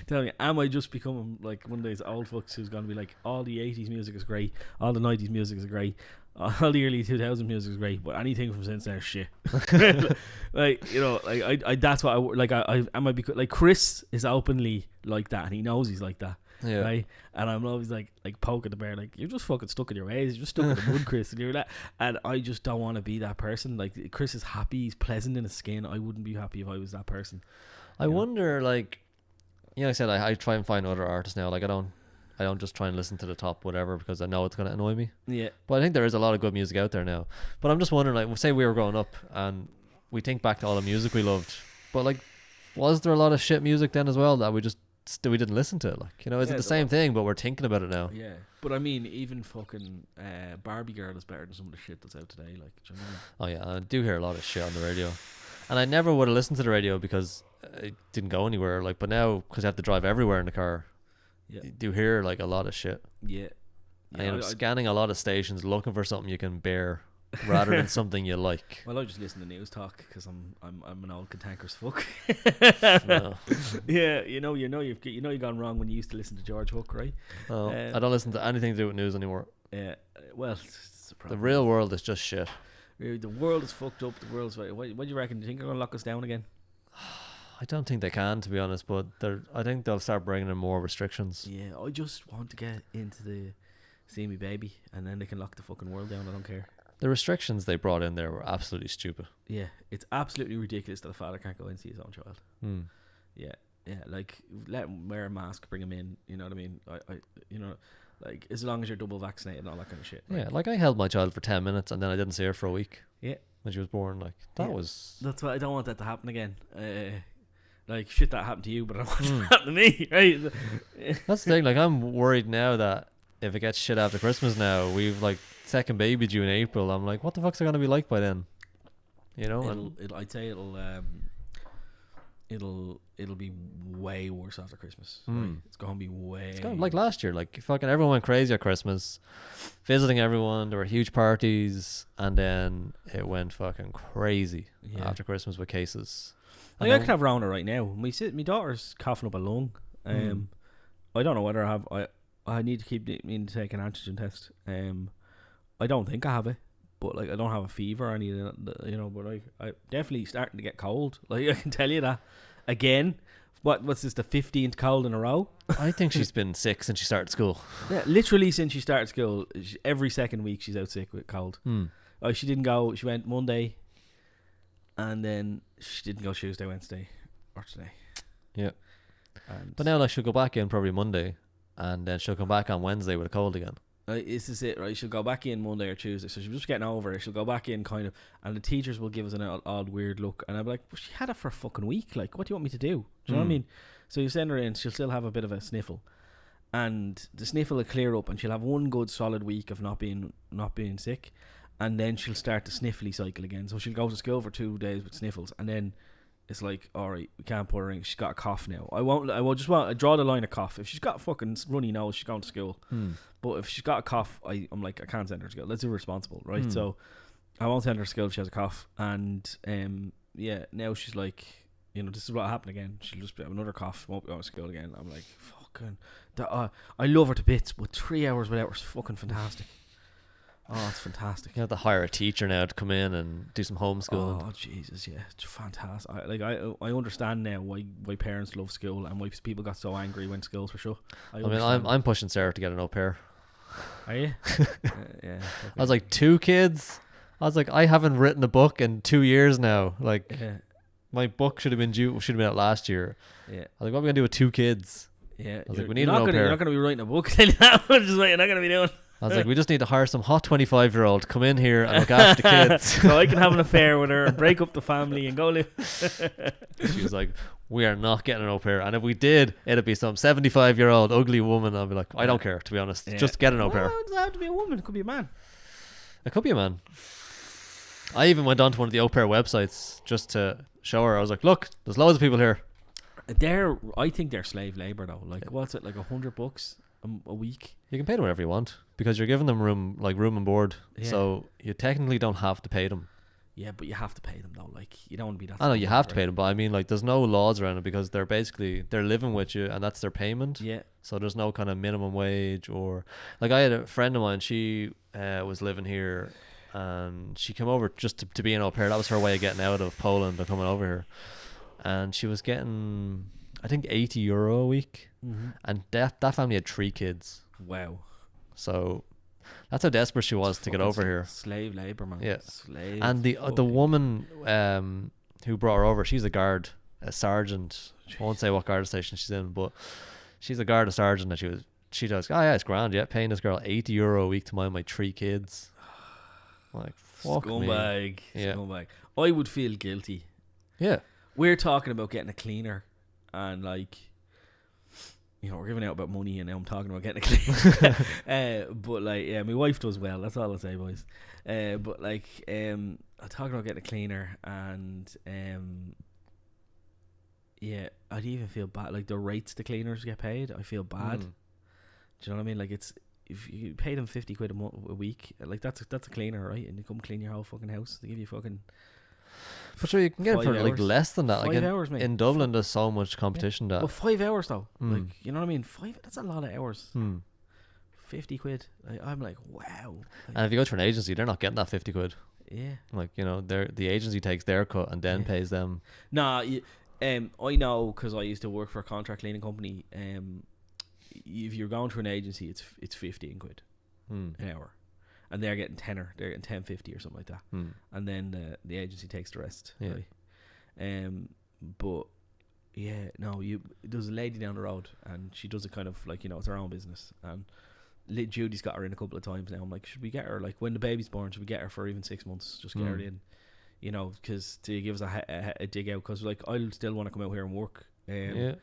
C: tell me, am I just becoming like one of those old fucks who's gonna be like, all the 80s music is great, all the 90s music is great, all the early 2000s music is great, but anything from since then is shit. Like, I that's what I might be like, Chris is openly like that, and he knows he's like that. Yeah. Right. And I'm always like poking the bear, like, you're just fucking stuck in your ways, you're just stuck in the mud, Chris, and you're that. And I just don't want to be that person. Like, Chris is happy, he's pleasant in his skin. I wouldn't be happy if I was that person.
B: I wonder, like, I said I try and find other artists now. Like, I don't just try and listen to the top whatever because I know it's gonna annoy me. Yeah. But I think there is a lot of good music out there now. But I'm just wondering, like, say we were growing up and we think back to all the music we loved, but like, was there a lot of shit music then as well that we didn't listen to? Like, is it the same thing, but we're thinking about it now?
C: Yeah. But I mean, even fucking Barbie Girl is better than some of the shit that's out today. Like, do you know what I mean?
B: Oh yeah, I do hear a lot of shit on the radio, and I never would have listened to the radio because it didn't go anywhere. Like, but now because I have to drive everywhere in the car, you do hear like a lot of shit.
C: Yeah.
B: I end up scanning a lot of stations looking for something you can bear rather than something you like.
C: Well, I just listen to news talk because I'm an old cantankerous fuck.
B: No.
C: Yeah, you've gone wrong when you used to listen to George Hook, right?
B: Oh, I don't listen to anything to do with news anymore.
C: Yeah, well, it's a problem.
B: The real world is just shit.
C: The world is fucked up. The world's what do you reckon? Do you think they're gonna lock us down again?
B: I don't think they can, to be honest, but I think they'll start bringing in more restrictions.
C: Yeah, I just want to get into the See Me Baby, and then they can lock the fucking world down. I don't care.
B: The restrictions they brought in there were absolutely stupid.
C: Yeah, it's absolutely ridiculous that a father can't go and see his own child. Yeah, Yeah, like let him wear a mask, bring him in. You know what I mean? You know, like as long as you're double vaccinated and all that kind of shit. Like.
B: Yeah, like I held my child for 10 minutes and then I didn't see her for a week.
C: Yeah.
B: When she was born, like that was.
C: That's why I don't want that to happen again. Like shit that happened to you, but I don't want it to happen to me. Right?
B: That's the thing. Like I'm worried now that if it gets shit after Christmas, now we've like second baby due in April. I'm like, what the fuck's it gonna be like by then? You know,
C: I'd say it'll be way worse after Christmas. Right? It's gonna be way.
B: It's kind of like last year. Like fucking everyone went crazy at Christmas, visiting everyone. There were huge parties, and then it went fucking crazy after Christmas with cases.
C: Like I could have Rona right now. My daughter's coughing up a lung. I don't know whether I have. I need to keep needing to take an antigen test. I don't think I have it, but like I don't have a fever or anything. You know, but like I definitely starting to get cold. Like I can tell you that again. What's this? The 15th cold in a row?
B: I think she's been sick since she started school.
C: Yeah, literally since she started school, every second week she's out sick with cold. She didn't go. She went Monday. And then she didn't go Tuesday, Wednesday, or today. Yeah.
B: But now like she'll go back in probably Monday, and then she'll come back on Wednesday with a cold again.
C: This is it, right? She'll go back in Monday or Tuesday, so she's just getting over it. She'll go back in kind of, and the teachers will give us an odd weird look, and I'm like, well, she had it for a fucking week. Like, what do you want me to do? Do you know what I mean? So you send her in, she'll still have a bit of a sniffle, and the sniffle will clear up, and she'll have one good solid week of not being sick. And then she'll start the sniffly cycle again. So she'll go to school for 2 days with sniffles, and then it's like, all right, we can't put her in. She's got a cough now. I draw the line of cough. If she's got a fucking runny nose, she's going to school. But if she's got a cough, I'm like, I can't send her to school. That's irresponsible, right? So I won't send her to school if she has a cough. And now she's like, you know, this is what happened again. She'll just have another cough, won't be going to school again. I'm like, fucking, I love her to bits, but 3 hours without her is fucking fantastic. Oh, it's fantastic.
B: You have to hire a teacher now to come in and do some homeschooling.
C: Oh, Jesus, yeah. It's fantastic. I understand now why parents love school and why people got so angry when schools were shut.
B: I'm pushing Sarah to get an au pair.
C: Are you? Yeah. Okay.
B: I was like, 2 kids? I was like, I haven't written a book in 2 years now. Like, my book should have been out last year. Yeah. I was like, what are we going to do with 2 kids?
C: Yeah.
B: I was like, we need an au pair.
C: You're not going to be writing a book. Tell you that. Just what you're not going to be doing.
B: I was like, we just need to hire some hot 25-year-old to come in here and look after the kids.
C: So I can have an affair with her and break up the family and go live.
B: She was like, we are not getting an au pair. And if we did, it'd be some 75-year-old ugly woman. I'd be like, I don't care, to be honest. Just get an au pair.
C: It doesn't have to be a woman. It could be a man.
B: It could be a man. I even went onto one of the au pair websites just to show her. I was like, look, there's loads of people here.
C: I think they're slave labor though. Like, what's it, like $100 a week?
B: You can pay them whatever you want because you're giving them room and board. Yeah. So you technically don't have to pay them.
C: Yeah, but you have to pay them though. Like, you don't want to be that.
B: I know you have to pay them, but I mean, like, there's no laws around it because they're living with you and that's their payment.
C: Yeah.
B: So there's no kind of minimum wage or like I had a friend of mine. She was living here and she came over just to be an au pair. That was her way of getting out of Poland and coming over here. And she was getting, I think, €80 a week. Mm-hmm. And that family had 3 kids.
C: Wow.
B: So that's how desperate she was to get over here.
C: Slave labor, man.
B: Yeah. And the woman who brought her over, she's a guard, a sergeant. Jeez. I won't say what guard station she's in, but she's a guard, a sergeant, and she does. Oh yeah, it's grand. Yeah, paying this girl €80 a week to mind my 3 kids. Like, fuck
C: scumbag.
B: Me. Yeah.
C: Scumbag. I would feel guilty.
B: Yeah.
C: We're talking about getting a cleaner, and like, you know, we're giving out about money, and now I'm talking about getting a cleaner. But like, yeah, my wife does well. That's all I'll say, boys. But like, I'm talking about getting a cleaner, and yeah, I'd even feel bad. Like the rates the cleaners get paid, I feel bad. Do you know what I mean? Like, it's if you pay them £50 a week, like that's a cleaner, right? And you come clean your whole fucking house. They give you fucking.
B: But sure, you can get it for like less than that.
C: 5
B: like
C: hours, mate.
B: In Dublin, there's so much competition that.
C: Well, 5 hours though. Like, you know what I mean? 5. That's a lot of hours. £50. I'm like, wow. Like,
B: and if you go to an agency, they're not getting that £50.
C: Yeah.
B: Like, you know, the agency takes their cut and then pays them.
C: Nah, I know because I used to work for a contract cleaning company. If you're going to an agency, it's £15 an hour. And they're getting tenner. They're getting $10.50 or something like that. And then the agency takes the rest. Yeah. Right? But Yeah, no, there's a lady down the road, and she does it kind of like, it's her own business. And Judy's got her in a couple of times now. I'm like, should we get her, like, when the baby's born, should we get her for even 6 months? Just get her in, because to give us a dig out, because like I'll still want to come out here and work. I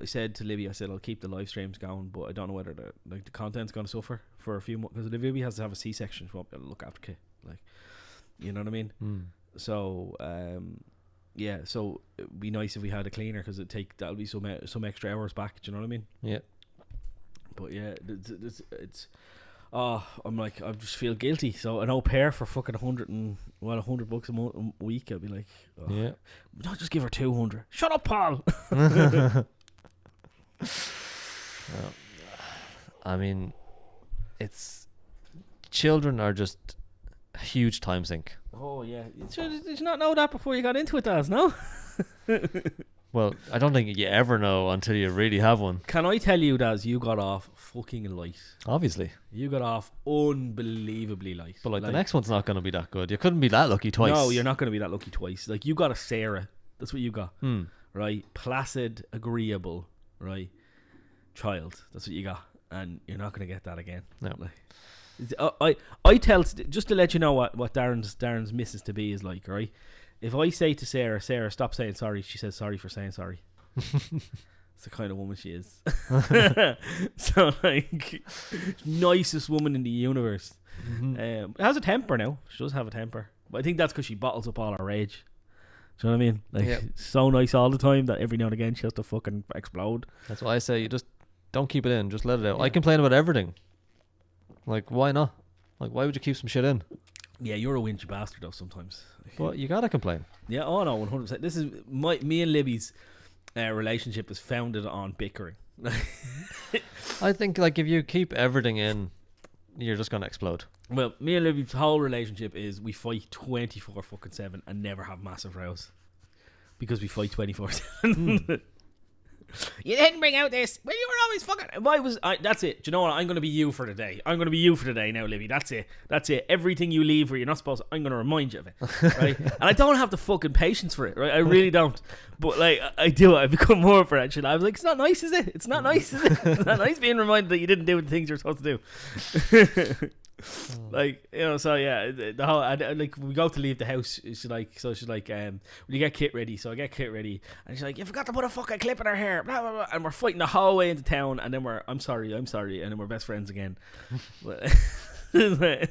C: said to Libby, I said I'll keep the live streams going, but I don't know whether the content's going to suffer for a few months, because Libby has to have a C-section. She won't be able to look after kid, like, you know what I mean? So so it'd be nice if we had a cleaner, because that'll be some extra hours back. Do you know what I mean?
B: Yeah.
C: But yeah, it's I'm like, I just feel guilty. So an au pair for fucking $100 a week, I'd be like,
B: yeah,
C: not just give her 200. Shut up, Paul.
B: I mean, children are just a huge time sink.
C: Oh yeah, did you not know that before you got into it, Daz? No.
B: Well, I don't think you ever know until you really have one.
C: Can I tell you, Daz, you got off fucking light.
B: Obviously.
C: You got off unbelievably light.
B: But like the next one's not going to be that good. You couldn't be that lucky twice.
C: No, you're not going to be that lucky twice. Like, you got a Sarah. That's what you got. Right? Placid, agreeable, right? Child. That's what you got. And you're not going to get that again.
B: No.
C: Like, I tell, just to let you know what Darren's missus to be is like, right? If I say to Sarah, stop saying sorry, she says sorry for saying sorry. It's the kind of woman she is. So, like, nicest woman in the universe. Has a temper now. She does have a temper. But I think that's because she bottles up all her rage. Do you know what I mean? Like, so nice all the time that every now and again she has to fucking explode.
B: That's why I say you just don't keep it in. Just let it out. I complain about everything. Like, why not? Like, why would you keep some shit in?
C: Yeah, you're a whingy bastard though sometimes.
B: But you gotta complain.
C: Yeah, oh no, 100%. This is me and Libby's relationship is founded on bickering.
B: I think like if you keep everything in, you're just gonna explode.
C: Well, me and Libby's whole relationship is we fight 24/7 and never have massive rows because we fight 24/7. You didn't bring out this. Well, you were always fucking. That's it. Do you know what? I'm going to be you for the day. I'm going to be you for the day now, Libby. That's it. Everything you leave where you're not supposed to, I'm going to remind you of it. Right? And I don't have the fucking patience for it. Right? I really don't. But like, I do. I become more for it. I was like, it's not nice, is it? It's not nice, is it? It's not nice being reminded that you didn't do the things you're supposed to do. Like, so yeah, the whole like we go to leave the house. She's like, will you get Kit ready? So I get Kit ready, and she's like, you forgot to put a fucking clip in her hair, blah, blah, blah. And we're fighting the whole way into town, and then I'm sorry, and then we're best friends again. But did I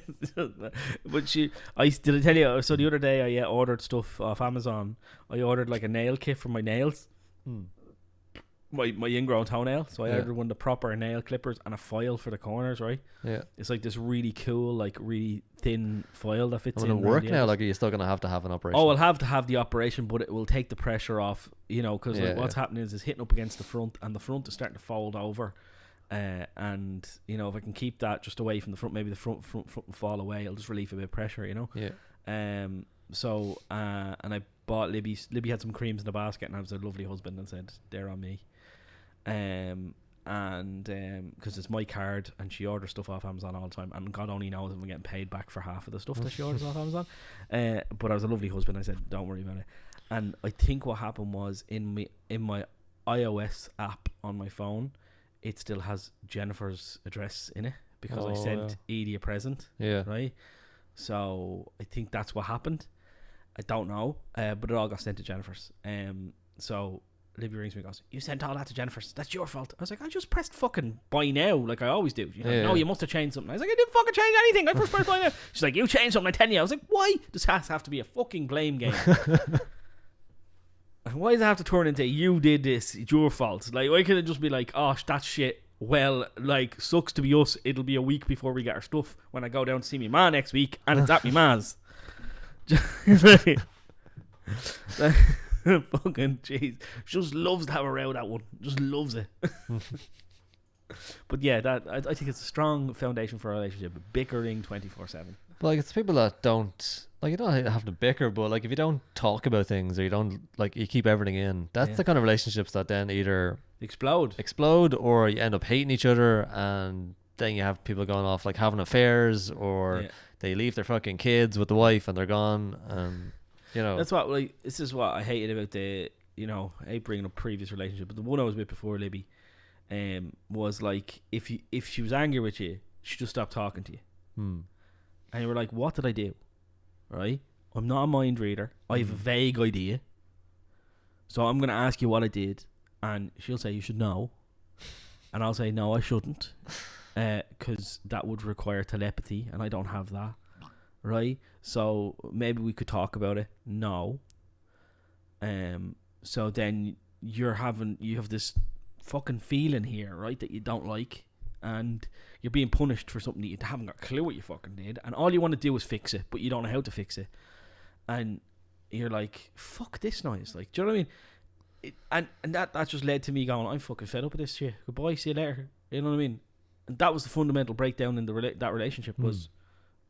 C: tell you? So the other day I ordered stuff off Amazon. I ordered like a nail kit for my nails. My ingrown toenail, so I ordered one of the proper nail clippers and a file for the corners, right? Yeah, it's like this really cool, like really thin file that fits in.
B: Will it work now? Like, are you still gonna have to have an operation?
C: Oh, I'll have to have the operation, but it will take the pressure off, because what's happening is it's hitting up against the front, and the front is starting to fold over. And if I can keep that just away from the front, maybe the front will fall away. It'll just relieve a bit of pressure, Yeah. So and I bought Libby had some creams in the basket, and I was a lovely husband and said they're on me. And because it's my card, and she orders stuff off Amazon all the time, and God only knows if I'm getting paid back for half of the stuff that she orders off Amazon. But I was a lovely husband. I said, don't worry about it. And I think what happened was in my iOS app on my phone, it still has Jennifer's address in it because I sent Edie a present. Yeah. Right. So I think that's what happened. I don't know, but it all got sent to Jennifer's. So Libby rings me and goes, you sent all that to Jennifer's. That's your fault. I was like, I just pressed fucking buy now like I always do. She's like, no, you must have changed something. I was like, I didn't fucking change anything. I first pressed buy now. She's like, you changed something, I tell you. I was like, why? This has to have to be a fucking blame game. Why does it have to turn into you did this, it's your fault? Like, why can't it just be like, oh, that's shit. Well, like, sucks to be us. It'll be a week before we get our stuff when I go down to see me ma next week, and it's at me ma's. Fucking jeez, she just loves to have a row, that one. Just loves it. But yeah, that I think it's a strong foundation for a relationship. Bickering 24/7.
B: Like, it's people that don't, like, you don't have to bicker, but like if you don't talk about things, or you don't, like, you keep everything in, that's the kind of relationships that then either explode, or you end up hating each other, and then you have people going off like having affairs, or they leave their fucking kids with the wife and they're gone, and that's what, like, this is what I hated about the
C: you know, I hate bringing up previous relationship, but the one I was with before Libby, was like, if she was angry with you, she just stopped talking to you. And you were like, what did I do? Right? I'm not a mind reader. I have a vague idea. So I'm going to ask you what I did. And she'll say, you should know. And I'll say, no, I shouldn't. Because that would require telepathy. And I don't have that. Right? So maybe we could talk about it. No. So then you have this fucking feeling here, right? That you don't like. And you're being punished for something that you haven't got a clue what you fucking did. And all you want to do is fix it. But you don't know how to fix it. And you're like, fuck this noise. Like, do you know what I mean? And that just led to me going, I'm fucking fed up with this shit. Goodbye, see you later. You know what I mean? And that was the fundamental breakdown in that relationship, was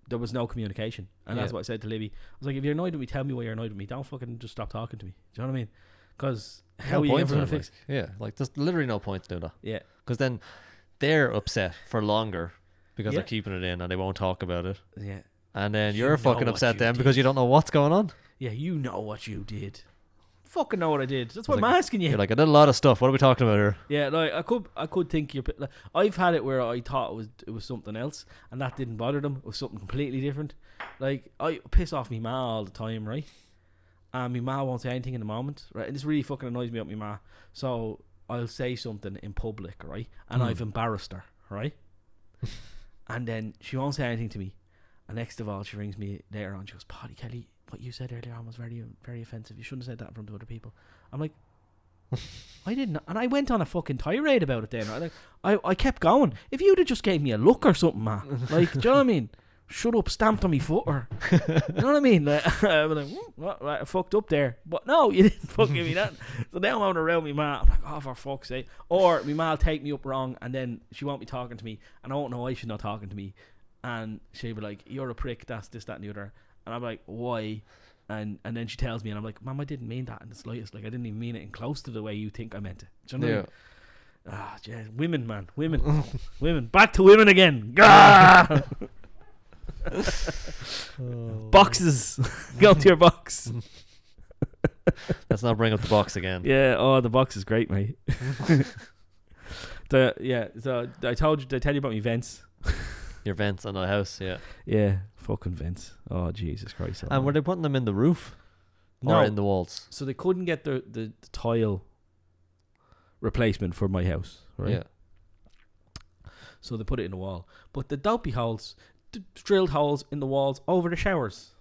C: there was no communication. And that's what I said to Libby. I was like, if you're annoyed with me, tell me why you're annoyed with me. Don't fucking just stop talking to me. Do you know what I mean? Because how are you ever going to fix it?
B: Yeah, like there's literally no point to do that.
C: Yeah.
B: Because then they're upset for longer because they're keeping it in and they won't talk about it.
C: Yeah.
B: And then you're fucking upset then because you don't know what's going on.
C: Yeah, you know what you did. Fucking know what I did. That's what I'm asking you.
B: You're like, I did a lot of stuff. What are we talking about here?
C: Yeah, like I could think you're. Like, I've had it where I thought it was something else, and that didn't bother them. It was something completely different. Like, I piss off me ma all the time, right? And me ma won't say anything in the moment, right? And this really fucking annoys me about me ma. So I'll say something in public, right? And I've embarrassed her, right? And then she won't say anything to me. And next of all, she rings me later on. She goes, Paddy Kelly, what you said earlier on was very, very offensive. You shouldn't have said that in front of other people. I'm like, I didn't. And I went on a fucking tirade about it then. I kept going. If you'd have just gave me a look or something, ma. Like, do you know what I mean? Shut up, stamped on me foot, or you know what I mean? Like, I was like, what? Right, I fucked up there. But no, you didn't fucking give me that. So now I'm out around me ma. I'm like, oh, for fuck's sake. Or me ma will take me up wrong, and then she won't be talking to me, and I won't know why she's not talking to me. And she'll be like, you're a prick, that's this, that, and the other. And I'm like, why? And then she tells me, and I'm like, Mum, I didn't mean that in the slightest. Like, I didn't even mean it in close to the way you think I meant it. Do you know what I mean? Ah, yeah, women, man. Women. Women. Back to women again. Gah! Boxes. Go to your box.
B: Let's not bring up the box again.
C: Yeah, oh, the box is great, mate. So I told you, did I tell you about my vents?
B: Your vents on the house, yeah.
C: Yeah, fucking vents. Oh, Jesus Christ.
B: And were they putting them in the roof?
C: No.
B: Or in the walls?
C: So they couldn't get the tile replacement for my house, right?
B: Yeah.
C: So they put it in the wall. But the dopey holes, drilled holes in the walls over the showers.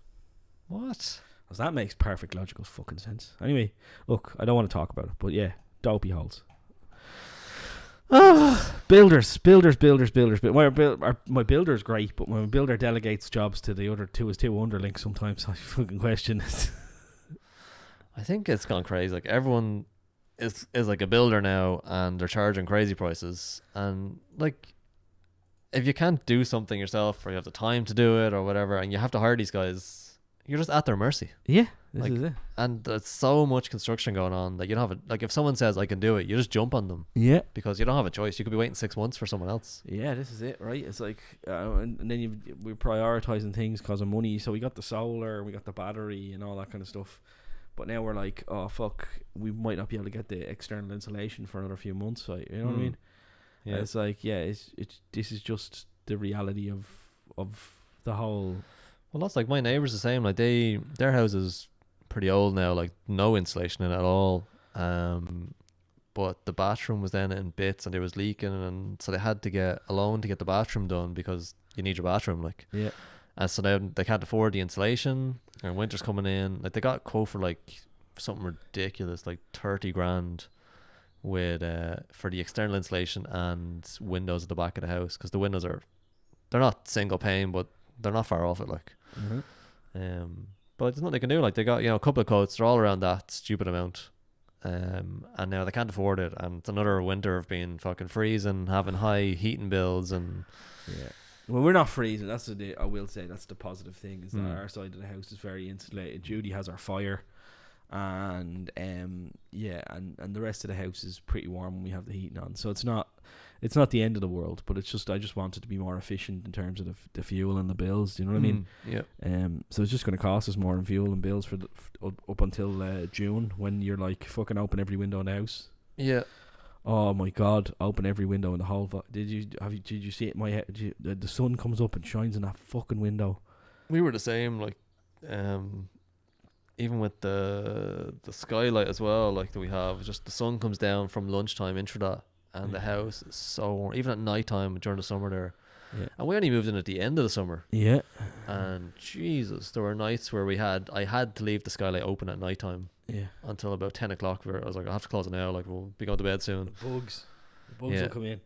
B: What?
C: Because that makes perfect logical fucking sense. Anyway, look, I don't want to talk about it, but yeah, dopey holes. Builders. My builder's great, but my builder delegates jobs to the other his two underlings sometimes. I fucking question it.
B: I think it's gone crazy. Like, everyone is like a builder now, and they're charging crazy prices. And like, if you can't do something yourself, or you have the time to do it, or whatever, and you have to hire these guys, you're just at their mercy.
C: Yeah, this is it.
B: And there's so much construction going on that you don't have it. Like, if someone says I can do it, you just jump on them.
C: Yeah,
B: because you don't have a choice. You could be waiting 6 months for someone else.
C: Yeah, this is it, right? It's like, and then we're prioritizing things because of money. So we got the solar, we got the battery, and all that kind of stuff. But now we're like, oh fuck, we might not be able to get the external insulation for another few months. Like, you know what I mean? Yeah. It's like, yeah, it's this is just the reality of the whole.
B: Well, that's like my neighbours the same. Like, their house is pretty old now. Like, no insulation in it at all. But the bathroom was then in bits, and it was leaking, and so they had to get a loan to get the bathroom done because you need your bathroom. Like,
C: yeah.
B: And so now they can't afford the insulation, and winter's coming in. Like, they got a quote for like something ridiculous, like 30 grand with for the external insulation and windows at the back of the house, because the windows they're not single pane, but they're not far off it. Like, but there's nothing they can do. Like, they got, a couple of quotes. They're all around that stupid amount. And now they can't afford it, and it's another winter of being fucking freezing, having high heating bills, and
C: well, we're not freezing. That's I will say that's the positive thing, is that our side of the house is very insulated. Judy has our fire, and and the rest of the house is pretty warm when we have the heating on. So it's not it's not the end of the world, but it's just I just wanted to be more efficient in terms of the fuel and the bills. Do you know what I mean?
B: Yeah.
C: So it's just going to cost us more in fuel and bills for up until June, when you're like fucking open every window in the house.
B: Yeah.
C: Oh my God! Open every window in the whole. Did you see it? The sun comes up and shines in that fucking window.
B: We were the same, like, even with the skylight as well, like that we have. Just the sun comes down from lunchtime into that, and the house is so warm. Even at night time during the summer there.
C: Yeah.
B: And we only moved in at the end of the summer.
C: Yeah.
B: And Jesus, there were nights where I had to leave the skylight open at night time.
C: Yeah.
B: Until about 10 o'clock, where I was like, I have to close it now. Like, we'll be going to bed soon.
C: The bugs will come in.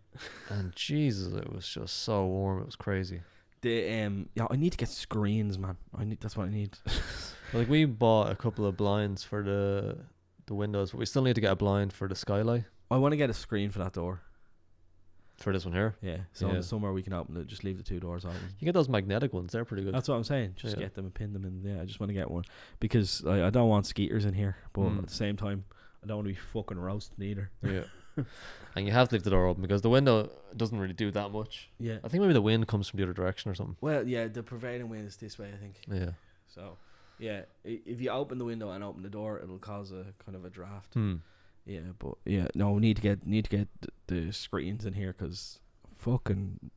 B: And Jesus, it was just so warm. It was crazy.
C: I need to get screens, man. That's what I need.
B: Like, we bought a couple of blinds for the windows, but we still need to get a blind for the skylight.
C: I want to get a screen for that door.
B: For this one here?
C: Yeah. So in the summer we can open it. Just leave the 2 doors open.
B: You get those magnetic ones. They're pretty good.
C: That's what I'm saying. Just get them and pin them in. Yeah, I just want to get one because I don't want skeeters in here, but at the same time I don't want to be fucking roasting either.
B: Yeah. And you have to leave the door open because the window doesn't really do that much.
C: Yeah.
B: I think maybe the wind comes from the other direction or something.
C: Well, yeah, the prevailing wind is this way, I think.
B: Yeah.
C: So, yeah, if you open the window and open the door, it'll cause a kind of a draft. Yeah, but no, we need to get the screens in here because fucking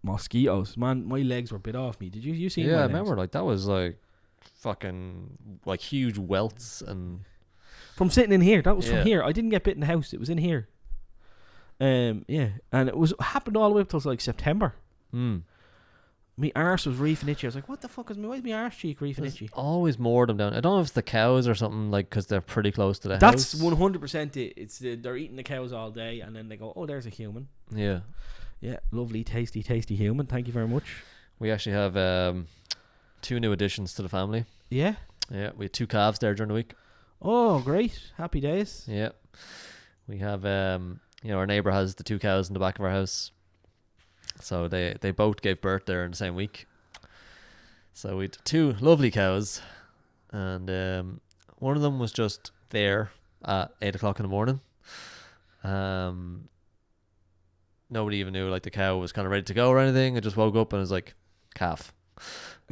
C: mosquitoes, man. My legs were bit off me. Did you see?
B: Yeah, I remember. Like, that was like fucking like huge welts and
C: from sitting in here. That was from here. I didn't get bit in the house. It was in here. And it happened all the way up till like September. My arse was reefing itchy. I was like, what the fuck why is my arse cheek reefing itchy?
B: Always more of them down. I don't know if it's the cows or something, like, because they're pretty close to the
C: house. That's
B: 100%
C: it. It's they're eating the cows all day, and then they go, oh, there's a human.
B: Yeah.
C: Yeah, lovely, tasty human. Thank you very much.
B: We actually have 2 new additions to the family.
C: Yeah?
B: Yeah, we had 2 calves there during the week.
C: Oh, great. Happy days.
B: Yeah. We have, our neighbour has the 2 cows in the back of our house. So they both gave birth there in the same week. So we had 2 lovely cows. And one of them was just there at 8 o'clock in the morning. Nobody even knew, like, the cow was kind of ready to go or anything. It just woke up and was like, calf.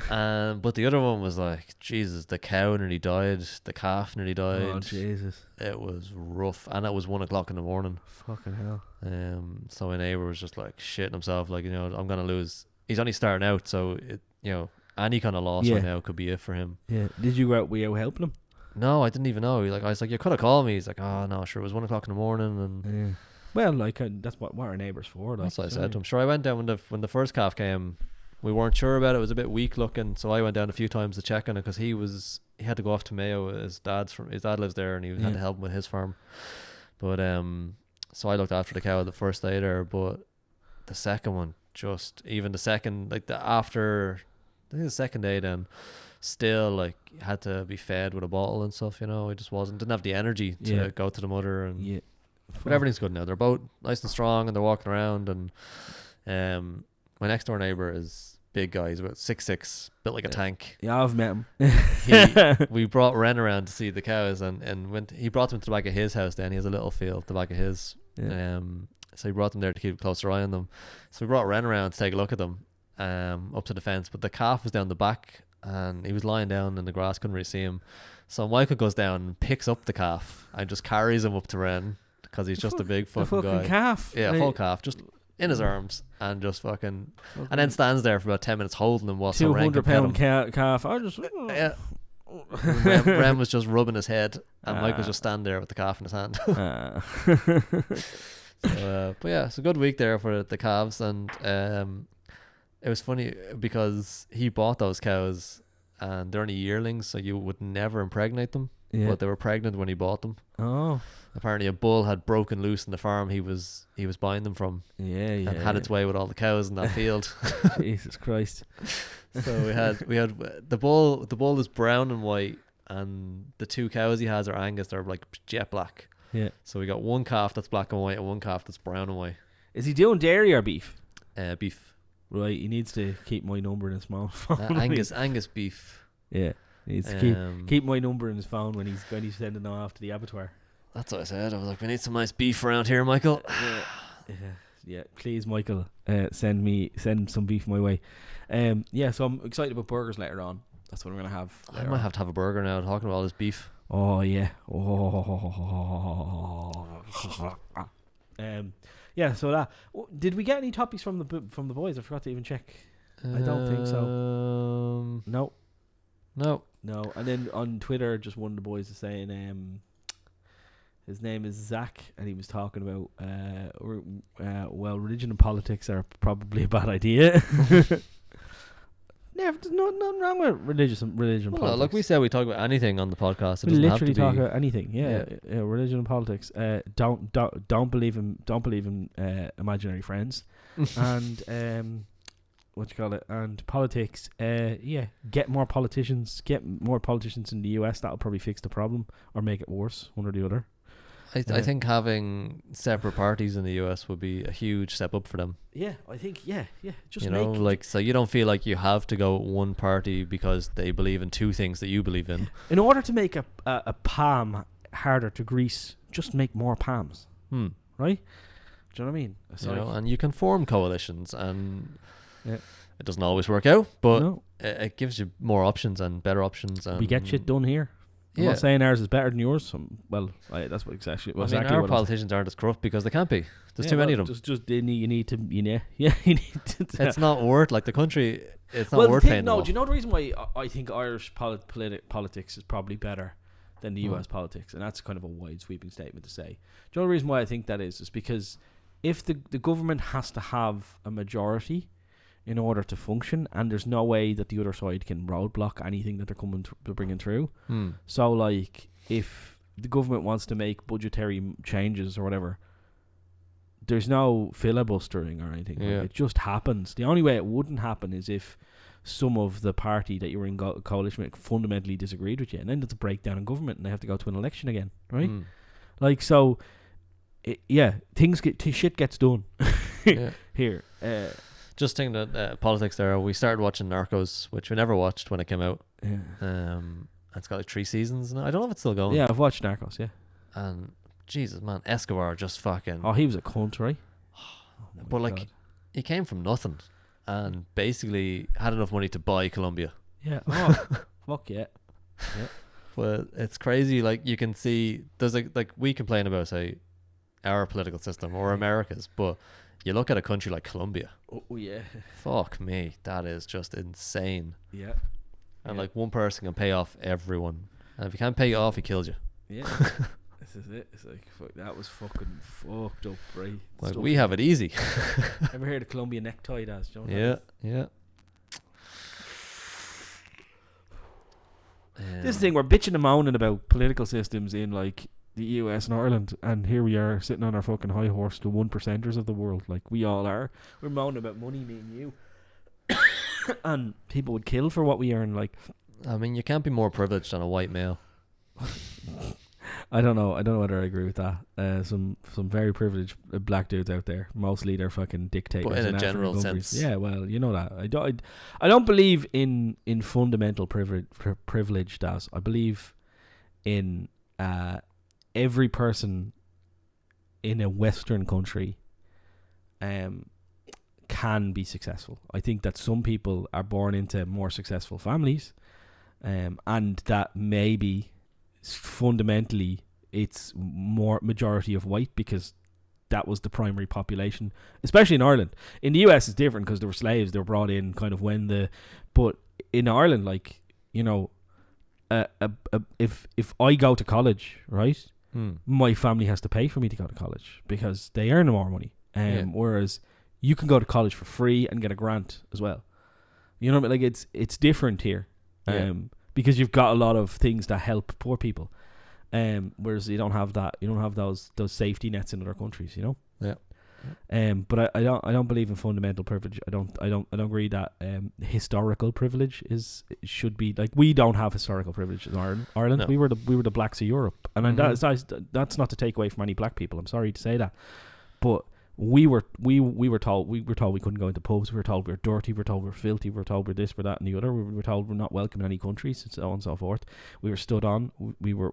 B: But the other one was like, Jesus, the cow nearly died, the calf nearly died.
C: Oh, Jesus.
B: It was rough. And it was 1 o'clock in the morning.
C: Fucking hell.
B: So my neighbour was just like shitting himself, like, I'm going to lose. He's only starting out, so, any kind of loss right now could be it for him.
C: Yeah. Did you go out? Were you out helping him?
B: No, I didn't even know. I was like, you could have called me. He's like, oh, no, sure, it was 1 o'clock in the morning. And
C: well, like, that's what our neighbours for. Like,
B: that's what I said to him. Sure, I went down when the first calf came. We weren't sure about it. It was a bit weak looking, so I went down a few times to check on it because he had to go off to Mayo. His dad lives there, and he had to help him with his farm. But so I looked after the cow the first day there, but the second one, just even the second, like after I think the second day, then still like had to be fed with a bottle and stuff. I just didn't have the energy to go to the mother and. But everything's good now. They're both nice and strong, and they're walking around. And my next door neighbour is big guy. He's about 6'6", built like a tank.
C: Yeah, I've met him.
B: We brought Ren around to see the cows, and he brought them to the back of his house. Then he has a little field at the back of his. So he brought them there to keep a closer eye on them. So we brought Ren around to take a look at them, up to the fence. But the calf was down the back, and he was lying down in the grass. Couldn't really see him. So Michael goes down and picks up the calf and just carries him up to Ren. Because he's just a big fucking guy.
C: Calf.
B: Yeah, whole calf. Just in his arms and just fucking. And then stands there for about 10 minutes holding him while some Ren could pet him.
C: 200-pound calf. I just.
B: Yeah. Ren was just rubbing his head, and Mike was just standing there with the calf in his hand. But yeah, it's a good week there for the calves. And it was funny because he bought those cows, and they're only yearlings, so you would never impregnate them. Yeah. But they were pregnant when he bought them.
C: Oh.
B: Apparently a bull had broken loose in the farm he was buying them from. And had its way with all the cows in that field.
C: Jesus Christ.
B: So we had the bull is brown and white, and the 2 cows he has are Angus. They're like jet black.
C: Yeah.
B: So we got one calf that's black and white and one calf that's brown and white.
C: Is he doing dairy or beef?
B: Beef.
C: Right, he needs to keep my number in his phone.
B: Angus beef.
C: Yeah. He needs to keep my number in his phone when he's sending them off to the abattoir.
B: That's what I said. I was like, we need some nice beef around here, Michael.
C: Yeah. Yeah, please, Michael, send some beef my way. So I'm excited about burgers later on. That's what I'm gonna have.
B: I might have to have a burger now. Talking about all this beef.
C: Oh yeah. So that. Did we get any topics from the boys? I forgot to even check. I don't think so. No. And then on Twitter, just one of the boys is saying, his name is Zach, and he was talking about, religion and politics are probably a bad idea. Yeah, there's nothing wrong with religion and politics.
B: Like we said, we talk about anything on the podcast. It
C: We
B: doesn't
C: literally
B: have to
C: talk
B: be,
C: about anything. Yeah, religion and politics. Don't believe in imaginary friends, and what you call it, and politics. Get more politicians. Get more politicians in the US. That'll probably fix the problem or make it worse, one or the other.
B: I think having separate parties in the US would be a huge step up for them.
C: Yeah, I think just
B: you know, like, so you don't feel like you have to go one party because they believe in two things that you believe in.
C: In order to make a palm harder to grease, just make more palms. Right? Do you know what I mean?
B: And you can form coalitions, and it doesn't always work out, but it gives you more options and better options. And
C: we get shit done here. I'm not saying ours is better than yours. That's what exactly.
B: Our politicians aren't as corrupt because they can't be. There's too many of them.
C: You need to. You need to.
B: It's not worth the country. It's not worth paying.
C: No, do you know the reason why I think Irish politics is probably better than the US politics, and that's kind of a wide sweeping statement to say. Do you know the reason why I think that is because if the government has to have a majority in order to function, and there's no way that the other side can roadblock anything that they're bringing through. So, like, if the government wants to make budgetary changes or whatever, there's no filibustering or anything. Like, it just happens. The only way it wouldn't happen is if some of the party that you were in coalition with fundamentally disagreed with you, and then there's a breakdown in government, and they have to go to an election again, right? Like, so, shit gets done here.
B: Just thinking that politics there, we started watching Narcos, which we never watched when it came out. It's got like 3 seasons now. I don't know if it's still going.
C: Yeah, I've watched Narcos,
B: And Jesus, man, Escobar just fucking...
C: Oh, he was a cunt, right?
B: But like, he came from nothing and basically had enough money to buy Colombia.
C: Yeah. Oh, fuck yeah.
B: But it's crazy. Like, you can see, there's like we complain about, say, our political system or America's, but you look at a country like Colombia.
C: Oh yeah.
B: Fuck me, that is just insane.
C: Yeah.
B: And like, one person can pay off everyone, and if he can't pay you off, he kills you.
C: Yeah. This is it. It's like, fuck, that was fucking fucked up, right?
B: Like, we have it easy.
C: Ever heard of Colombia necktie, Daz?
B: Yeah.
C: This thing, we're bitching and moaning about political systems in like the US and Ireland, and here we are sitting on our fucking high horse, the 1%ers of the world, like we all are. We're moaning about money, me and you. And people would kill for what we earn. Like,
B: I mean, you can't be more privileged than a white male.
C: I don't know whether I agree with that. Some very privileged black dudes out there. Mostly they're fucking dictators.
B: But in a general sense.
C: Yeah, well, you know that. I don't believe in fundamental privilege, Daz. I believe in every person in a Western country can be successful. I think that some people are born into more successful families, and that maybe fundamentally it's more majority of white because that was the primary population, especially in Ireland. In the US it's different because there were slaves, they were brought in kind of but in Ireland, like, you know, if I go to college, right, my family has to pay for me to go to college because they earn more money, whereas you can go to college for free and get a grant as well. You know what I mean? Like, it's different here. Because you've got a lot of things that help poor people, whereas you don't have that. You don't have those safety nets in other countries. You know.
B: Yeah.
C: But I don't believe in fundamental privilege. I don't agree that historical privilege should be like, we don't have historical privilege in Ireland.
B: No.
C: We were the blacks of Europe, and that's not to take away from any black people. I'm sorry to say that, but we were told we couldn't go into pubs. We were told we were dirty. We were told we were filthy. We were told we're this, we're that, and the other. We were told we're not welcome in any countries, and so on and so forth. We were stood on. We were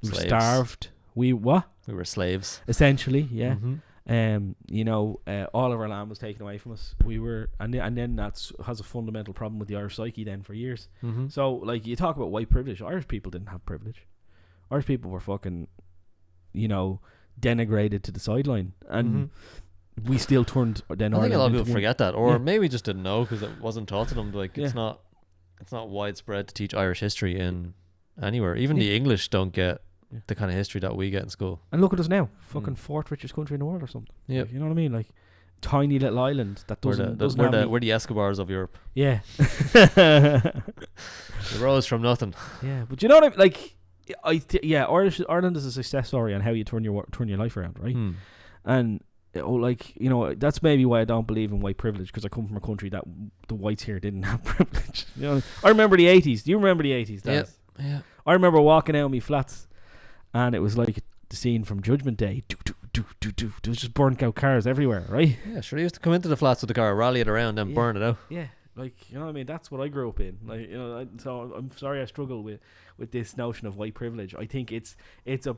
B: Slaves.
C: starved. We were slaves,
B: essentially,
C: yeah. All of our land was taken away from us. We were, and then that's has a fundamental problem with the Irish psyche then for years.
B: Mm-hmm.
C: So, like, you talk about white privilege. Irish people didn't have privilege. Irish people were fucking, denigrated to the sideline, and we still turned. Then
B: I think a lot of
C: Ireland
B: people forget that, or
C: Yeah.
B: maybe just didn't know because it wasn't taught to them. Like,
C: Yeah.
B: it's not widespread to teach Irish history in anywhere. Even the English don't get the kind of history that we get in school.
C: And look at us now, fucking fourth richest country in the world or something.
B: Yeah,
C: Like, you know what I mean? Like, tiny little island that doesn't have any-
B: we're the Escobars of Europe.
C: Yeah.
B: We rose from nothing.
C: Yeah, but you know what I mean? Like, Ireland is a success story on how you turn your life around, right? And that's maybe why I don't believe in white privilege, because I come from a country that the whites here didn't have privilege. I remember the 80s. Do you remember the 80s?
B: Yeah.
C: I remember walking out of my flats, and it was like the scene from Judgment Day. There was just burnt out cars everywhere, right?
B: Yeah, sure. They used to come into the flats with the car, rally it around, and burn it out.
C: Yeah, like, you know what I mean? That's what I grew up in. Like, so I'm sorry I struggle with this notion of white privilege. I think it's a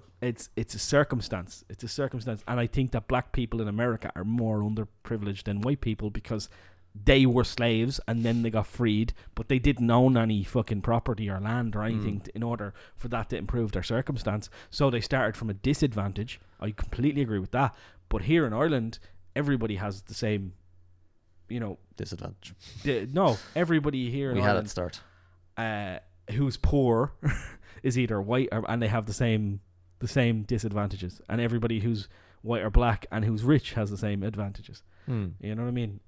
C: circumstance. It's a circumstance, and I think that black people in America are more underprivileged than white people because they were slaves and then they got freed, but they didn't own any fucking property or land or anything in order for that to improve their circumstance. So they started from a disadvantage. I completely agree with that. But here in Ireland, everybody has the same,
B: Disadvantage.
C: no, everybody here in
B: We
C: Ireland
B: had it start.
C: Who's poor is either white and they have the same disadvantages, and everybody who's white or black and who's rich has the same advantages. You know what I mean?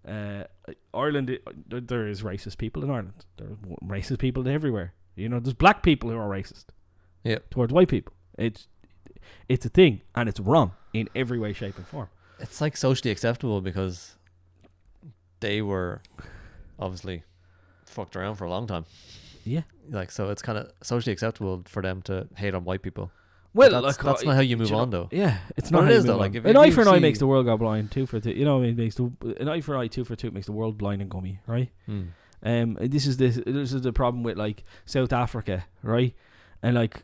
C: Ireland, there is racist people in Ireland. There are racist people everywhere. There's black people who are racist towards white people. It's a thing, and it's wrong in every way, shape, and form.
B: It's like socially acceptable because they were obviously fucked around for a long time.
C: Yeah.
B: Like, so it's kind of socially acceptable for them to hate on white people.
C: Well,
B: that's not how you move on, though.
C: Yeah, it's
B: But
C: not.
B: it
C: how
B: is,
C: you
B: though.
C: move
B: Like,
C: on.
B: if
C: An eye
B: you
C: for an eye
B: see-
C: makes the world go blind. Two for two. You know what I mean? An eye for an eye, two for two makes the world blind and gummy, right? This is the problem with, like, South Africa, right? And like,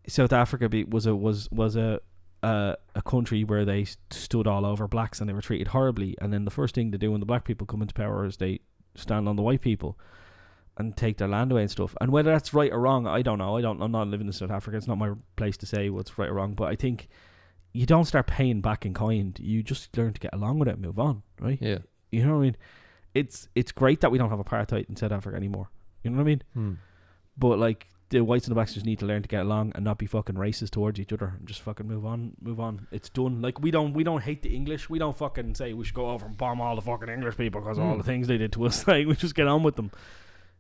C: South Africa was a country where they stood all over blacks and they were treated horribly. And then the first thing to do when the black people come into power is they stand on the white people and take their land away and stuff. And whether that's right or wrong, I don't know. I'm not living in South Africa. It's not my place to say what's right or wrong. But I think you don't start paying back in kind. You just learn to get along with it and move on, right?
B: Yeah.
C: You know what I mean? It's great that we don't have apartheid in South Africa anymore. You know what I mean? But, like, the whites and the blacks just need to learn to get along and not be fucking racist towards each other and just fucking move on. It's done. Like, we don't hate the English. We don't fucking say we should go over and bomb all the fucking English people because of all the things they did to us. Like, we just get on with them.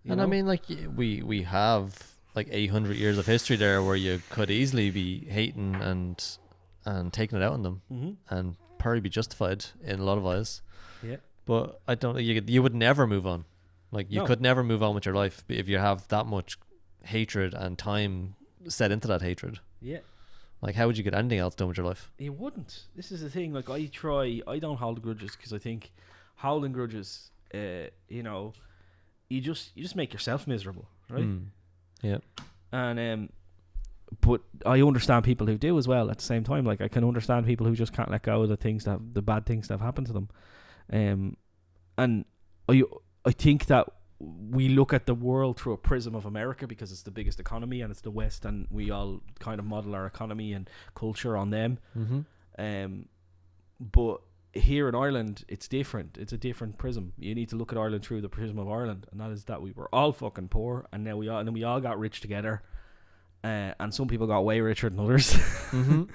C: You know?
B: I mean, like, we have like 800 years of history there where you could easily be hating and taking it out on them and probably be justified in a lot of eyes.
C: Yeah.
B: But I don't. You would never move on. Like, you could never move on with your life if you have that much hatred and time set into that hatred. Yeah. Like, how would you get anything else done with your life?
C: You wouldn't. This is the thing. Like, I don't hold grudges because I think holding grudges, you just make yourself miserable, right?
B: Yeah.
C: And but I understand people who do as well at the same time. Like, I can understand people who just can't let go of the bad things that have happened to them. And I think that we look at the world through a prism of America because it's the biggest economy and it's the West, and we all kind of model our economy and culture on them. But here in Ireland, it's different. It's a different prism. You need to look at Ireland through the prism of Ireland, and that is that we were all fucking poor, and now we all got rich together, and some people got way richer than others. You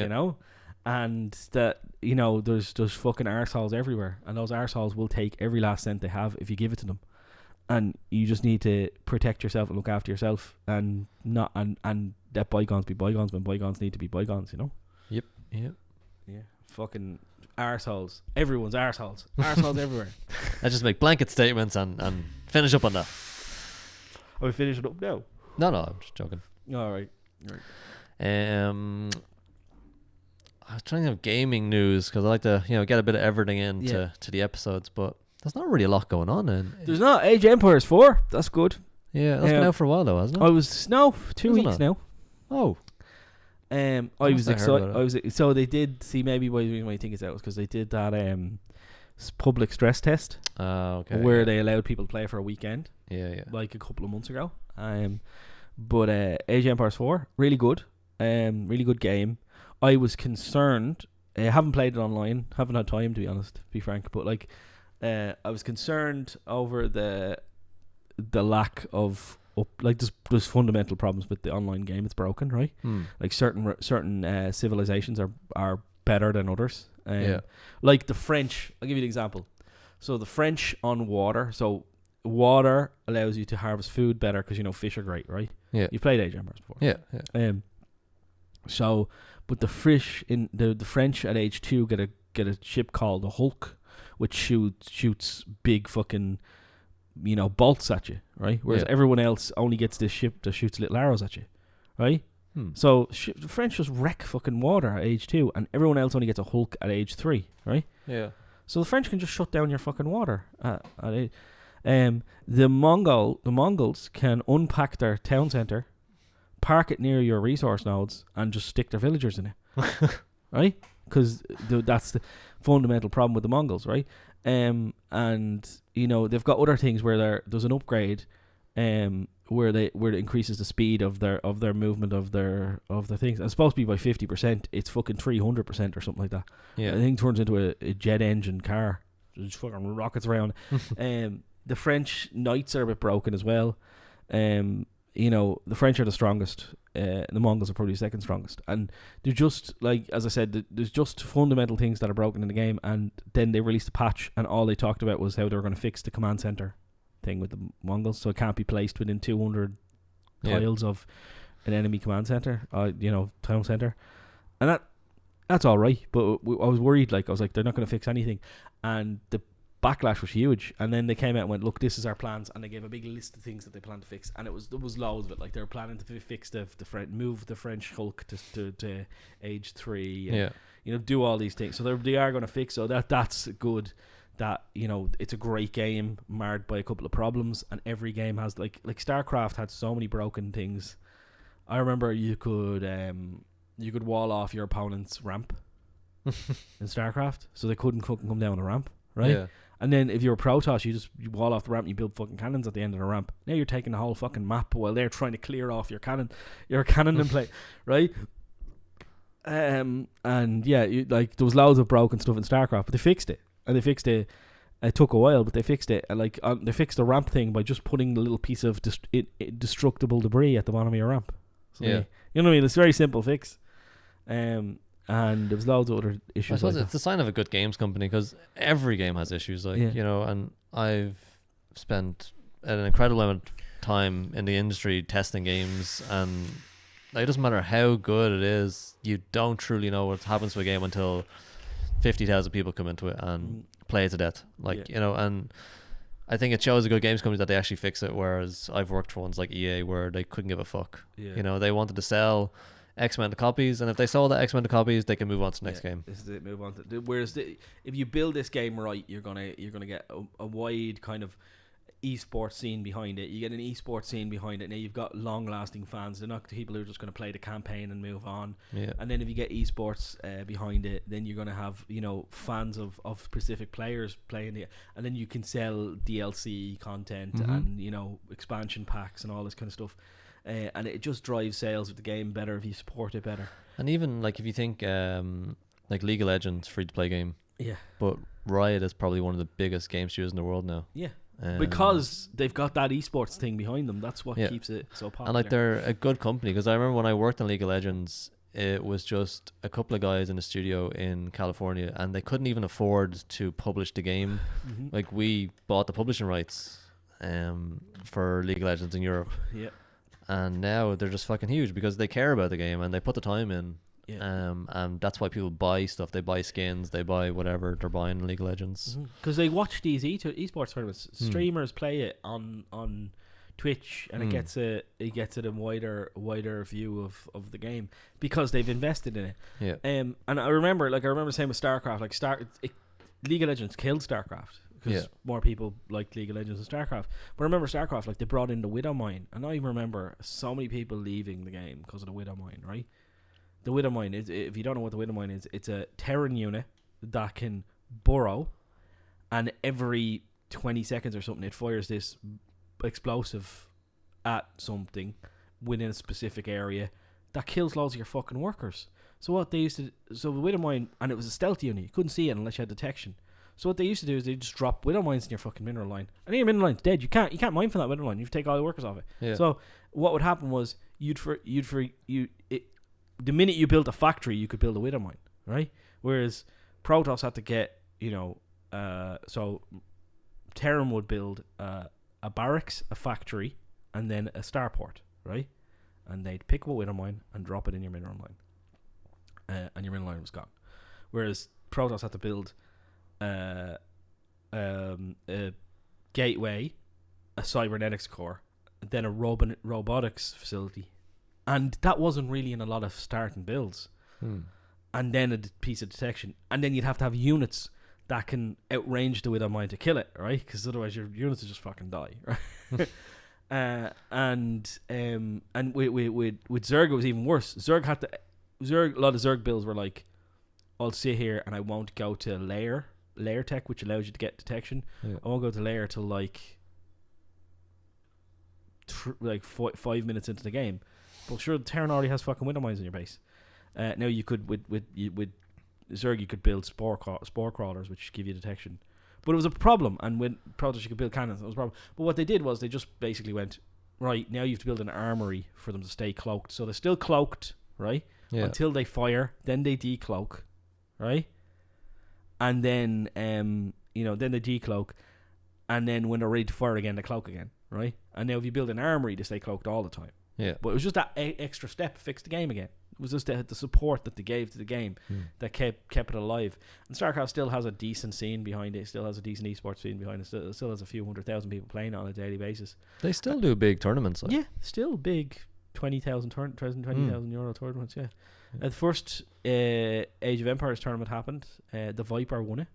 C: know, and that, there's fucking arseholes everywhere, and those arseholes will take every last cent they have if you give it to them. And you just need to protect yourself and look after yourself, and not and let bygones be bygones when bygones need to be bygones.
B: Yep.
C: Yeah. Fucking arseholes. Everyone's arseholes. Arseholes everywhere.
B: Let's just make blanket statements and finish up on that.
C: Are we finishing up now?
B: No, I'm just joking.
C: All right.
B: I was trying to have gaming news because I like to get a bit of everything into to the episodes, but there's not really a lot going on.
C: There's not. Age of Empires 4. That's good.
B: Yeah, that's been out for a while though, hasn't it?
C: I was 2 weeks now.
B: Oh.
C: I was excited. So they did see maybe why you think it's out was because they did that public stress test.
B: Okay.
C: Where they allowed people to play for a weekend.
B: Yeah.
C: Like a couple of months ago. But Age of Empires 4, really good. Really good game. I was concerned. I haven't played it online. Haven't had time, to be honest, to be frank. But like, I was concerned over the lack of there's fundamental problems with the online game. It's broken, right? Like certain civilizations are better than others. Like the French. I'll give you an example. So the French on water. So water allows you to harvest food better because fish are great, right?
B: Yeah.
C: You played Age of Empires before.
B: Yeah.
C: So, but the French the French at Age 2 get a ship called the Hulk, which shoots big fucking bolts at you, right? Whereas everyone else only gets this ship that shoots little arrows at you, right? So the French just wreck fucking water at Age 2, and everyone else only gets a Hulk at Age 3, right?
B: Yeah.
C: So the French can just shut down your fucking water at age. The Mongols can unpack their town centre, park it near your resource nodes, and just stick their villagers in it, right? Because that's the fundamental problem with the Mongols, right? And they've got other things where there's an upgrade, where it increases the speed of their movement of their things. It's supposed to be by 50%. It's fucking 300% or something like that.
B: Yeah.
C: I think it turns into a jet engine car. It just fucking rockets around. The French knights are a bit broken as well. The French are the strongest. The Mongols are probably the second strongest. And they're just, like, as I said, there's just fundamental things that are broken in the game. And then they released a patch, and all they talked about was how they were going to fix the command center thing with the Mongols. So it can't be placed within 200 tiles of an enemy command center, town center. And that's all right. But I was worried. Like, I was like, they're not going to fix anything. And the backlash was huge, and then they came out and went, look, this is our plans, and they gave a big list of things that they plan to fix, and there was loads of it. Like, they were planning to fix move the French Hulk to Age 3, and, do all these things. So they are going to fix. So that's good. That it's a great game marred by a couple of problems, and every game has like StarCraft had so many broken things. I remember you could wall off your opponent's ramp in StarCraft, so they couldn't fucking come down the ramp, right?
B: Yeah.
C: And then if you're a Protoss, you wall off the ramp and you build fucking cannons at the end of the ramp. Now you're taking the whole fucking map while they're trying to clear off your cannon in play, right? And yeah, there was loads of broken stuff in StarCraft, but they fixed it. And they fixed it. It took a while, but they fixed it. They fixed the ramp thing by just putting the little piece of destructible debris at the bottom of your ramp. So you know what I mean? It's a very simple fix. And there was loads of other issues.
B: I suppose it's a sign of a good games company, because every game has issues, and I've spent an incredible amount of time in the industry testing games, and it doesn't matter how good it is, you don't truly know what happens to a game until 50,000 people come into it and play it to death. And I think it shows a good games company that they actually fix it, whereas I've worked for ones like EA where they couldn't give a fuck. They wanted to sell X amount of copies, and if they sold that X amount of copies, they can move on to the next game.
C: Move on to whereas if you build this game right, you're gonna get a wide kind of esports scene behind it. You get an esports scene behind it. Now you've got long lasting fans. They're not the people who are just going to play the campaign and move on. And then if you get esports behind it, then you're going to have fans of specific players playing it, and then you can sell DLC content and expansion packs and all this kind of stuff. And it just drives sales of the game better if you support it better. And
B: even like if you think like League of Legends, free to play game.
C: Yeah.
B: But Riot is probably one of the biggest game studios in the world now.
C: Yeah. Because they've got that esports thing behind them. That's what keeps it so popular.
B: And like they're a good company, because I remember when I worked on League of Legends, it was just a couple of guys in a studio in California, and they couldn't even afford to publish the game. Like, we bought the publishing rights for League of Legends in Europe. Yeah. And now they're just fucking huge because they care about the game and they put the time in. Yeah. And that's why people buy stuff. They buy skins, they buy whatever they're buying in League of Legends. Because
C: they watch these esports tournaments. Streamers play it on Twitch, and it gets it a wider view of the game because they've invested in it. Yeah. And I remember saying with StarCraft, League of Legends killed StarCraft. Because more people like League of Legends than StarCraft. But I remember StarCraft, like, they brought in the Widow Mine, and I remember so many people leaving the game because of the Widow Mine, right? The widow mine is, if you don't know what the widow mine is, it's a Terran unit that can burrow, and every 20 seconds or something, it fires this explosive at something within a specific area that kills loads of your fucking workers. So what they used to, so the widow mine, and it was a stealth unit, you couldn't see it unless you had detection. So what they used to do is they just drop widow mines in your fucking mineral line, and your mineral line's dead. You can't mine from that widow line. You have to take all the workers off it.
B: Yeah.
C: So what would happen was the minute you built a factory, you could build a widow mine, right? Whereas Protoss had to get, so Terran would build a barracks, a factory, and then a starport, right? And they'd pick up a widow mine and drop it in your mineral line, and your mineral line was gone. Whereas Protoss had to build a gateway, a cybernetics core, then a robotics facility, and that wasn't really in a lot of starting builds. And then a piece of detection, and then you'd have to have units that can outrange the widow mine to kill it, right? Because otherwise your units would just fucking die, right? And with Zerg it was even worse. A lot of Zerg builds were like, I'll sit here and I won't go to layer tech, which allows you to get detection.
B: Yeah.
C: I won't go to layer till like 5 minutes into the game. But sure, Terran already has fucking widow mines in your base. Now you could with Zerg you could build spore crawlers, which give you detection. But it was a problem, and when Protoss you could build cannons, it was a problem. But what they did was they just basically went, right, now you have to build an armory for them to stay cloaked. So they're still cloaked, right?
B: Yeah.
C: Until they fire, then they decloak, right? And then then they decloak, and then when they're ready to fire again, they cloak again, right? And now if you build an armory, they stay cloaked all the time.
B: Yeah.
C: But it was just that extra step fixed the game again. It was just the support that they gave to the game that kept it alive. And StarCraft still has a decent scene behind it. Still has a decent esports scene behind it. Still has a few 100,000 people playing on a daily basis.
B: They still do big tournaments. Like.
C: Yeah, still big 20,000 euro tournaments. Yeah. The first Age of Empires tournament happened. The Viper won it.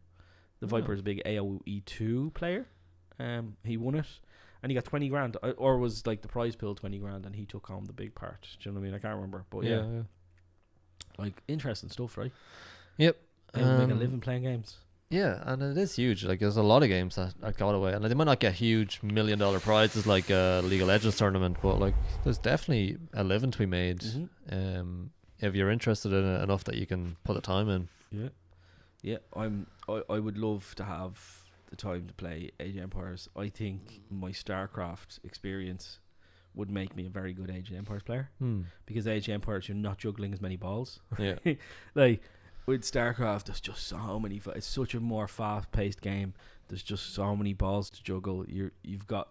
C: The Viper is a big AoE2 player. He won it. And he got 20 grand, or was like the prize pool 20 grand, and he took home the big part. Do you know what I mean? I can't remember, but yeah. Like interesting stuff, right?
B: Yep.
C: Make a living playing games.
B: Yeah, and it is huge. Like there's a lot of games that got away, and like, they might not get huge $1 million prizes like a League of Legends tournament, but like there's definitely a living to be made. If you're interested in it enough that you can put the time in.
C: Yeah. I would love to have the time to play Age of Empires. I think my StarCraft experience would make me a very good Age of Empires player, because Age of Empires you're not juggling as many balls.
B: Yeah.
C: Like with StarCraft, there's just so many. It's such a more fast-paced game. There's just so many balls to juggle. You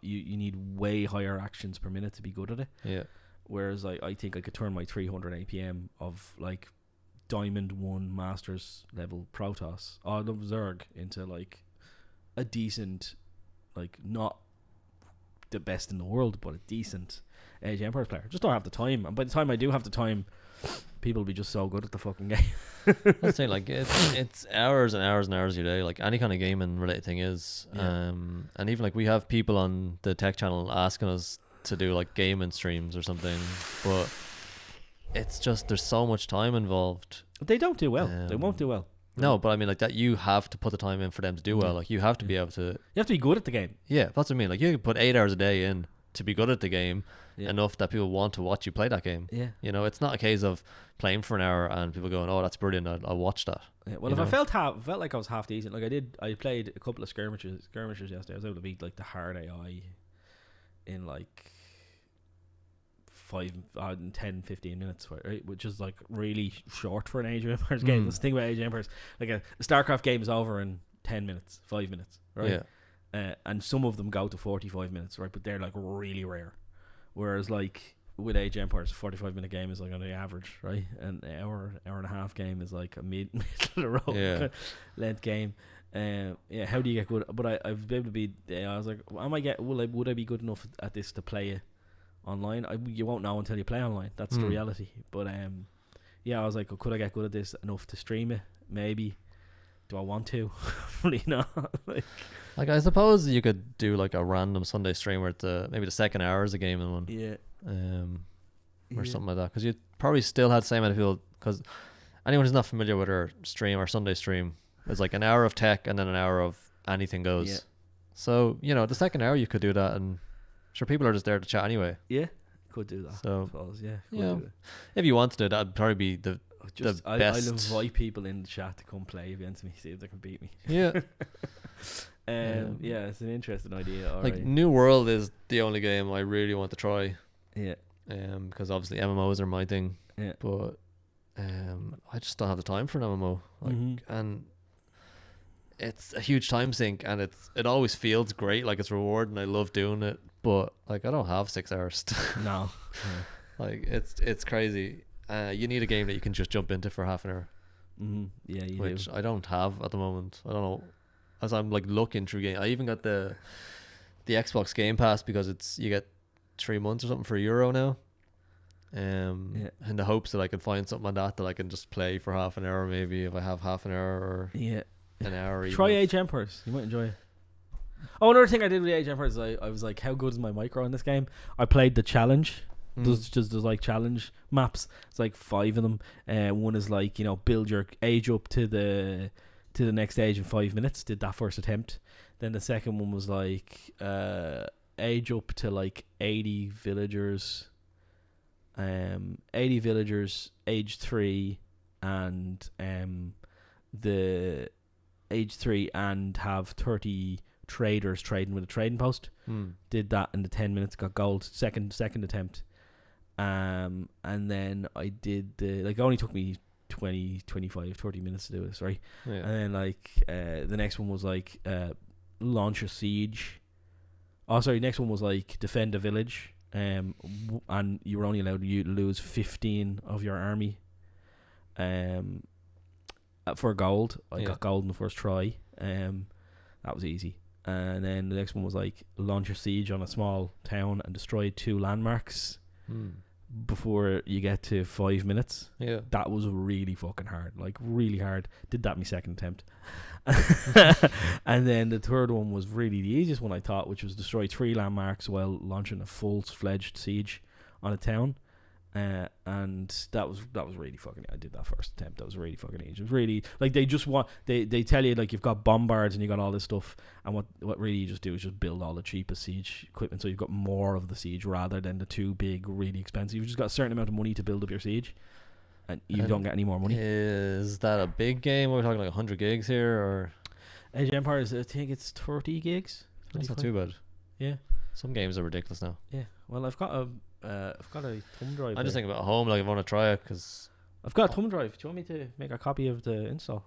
C: need way higher actions per minute to be good at it.
B: Yeah.
C: Whereas I think I could turn my 300 APM of like Diamond 1 Masters level Protoss, all of Zerg, into like a decent, like not the best in the world, but a decent Age of Empires player. Just don't have the time, and by the time I do have the time, people will be just so good at the fucking game.
B: I'd say like it's hours and hours and hours of your day, like any kind of gaming related thing is. And even like we have people on the tech channel asking us to do like gaming streams or something, but it's just there's so much time involved.
C: They don't do well. They won't do well.
B: No, but I mean like that you have to put the time in for them to do well. Like you have to be able to.
C: You have to be good at the game.
B: Yeah, that's what I mean. Like you can put 8 hours a day in to be good at the game enough that people want to watch you play that game.
C: Yeah.
B: You know, it's not a case of playing for an hour and people going, "Oh, that's brilliant. I'll watch that."
C: Yeah, well, if I felt like I was half decent, like I played a couple of skirmishes yesterday. I was able to beat like the hard AI in like 10, 15 minutes, right? Which is like really short for an Age of Empires game. That's the thing about Age of Empires. Like a StarCraft game is over in 10 minutes, 5 minutes, right? Yeah. And some of them go to 45 minutes, right? But they're like really rare. Whereas like with Age of Empires, a 45-minute game is like on the average, right? An hour and a half game is like a middle of the road length game. How do you get good? But I've been able to be. I was like, would I be good enough at this to play it online? You won't know until you play online. That's the reality. But I was like, could I get good at this enough to stream it? Maybe. Do I want to? Probably not.
B: Like I suppose you could do like a random Sunday stream where maybe the second hour is a game in one.
C: Yeah.
B: or something like that, because you probably still had the same amount of people. Because anyone who's not familiar with our stream, our Sunday stream, is like an hour of tech and then an hour of anything goes.
C: Yeah.
B: So the second hour you could do that, and sure, people are just there to chat anyway.
C: Yeah, could do that.
B: So
C: I suppose, yeah,
B: do it. If you wanted to, that'd probably be the best.
C: I'll invite people in the chat to come play against me, see if they can beat me.
B: Yeah.
C: Yeah, it's an interesting idea. All
B: like
C: right.
B: New World is the only game I really want to try.
C: Yeah.
B: Because obviously MMOs are my thing.
C: Yeah.
B: But I just don't have the time for an MMO. And it's a huge time sink, and it always feels great, like it's rewarding. I love doing it, but like I don't have 6 hours.
C: No.
B: Like it's crazy. You need a game that you can just jump into for half an hour.
C: Yeah, you
B: which
C: do.
B: I don't have at the moment. I don't know. As I'm like looking through game, I even got the Xbox Game Pass because you get 3 months or something for €1 now. In the hopes that I can find something on that I can just play for half an hour, maybe if I have half an hour or an hour.
C: Try Age Empires. You might enjoy it. Oh, another thing I did with Age Empires, I was like, how good is my micro in this game? I played the challenge. There's like challenge maps. It's like 5 of them. One is like, build your age up to the next stage in 5 minutes. Did that first attempt. Then the second one was like age up to like 80 villagers. 80 villagers, age 3, and the age 3, and have 30 traders trading with a trading post. Did that in the 10 minutes, got gold. Second attempt. And then I did it only took me 20, 25, 30 minutes to do this, right? Yeah. And then the next one was like launch a siege. Oh, sorry, next one was like defend a village. And you were only allowed to lose 15 of your army for gold. I got gold in the first try. That was easy. And then the next one was like launch a siege on a small town and destroy 2 landmarks before you get to 5 minutes. Yeah, that was really fucking hard, like really hard. Did that in my second attempt. And then the third one was really the easiest one, I thought, which was destroy 3 landmarks while launching a full-fledged siege on a town. And that was really fucking. I did that first attempt. That was really fucking easy. It was really like they tell you like you've got bombards and you got all this stuff, and what really you just do is just build all the cheapest siege equipment, so you've got more of the siege rather than the 2 big really expensive. You've just got a certain amount of money to build up your siege, and you don't get any more money.
B: Is that a big game? Are we talking like 100 gigs here, or
C: Age of Empires? I think it's 30 gigs.
B: That's not too bad.
C: Yeah,
B: some games are ridiculous now.
C: Yeah, well, I've got a thumb drive.
B: I'm just thinking about home, like I want to try it because
C: I've got a thumb drive. Do you want me to make a copy of the install?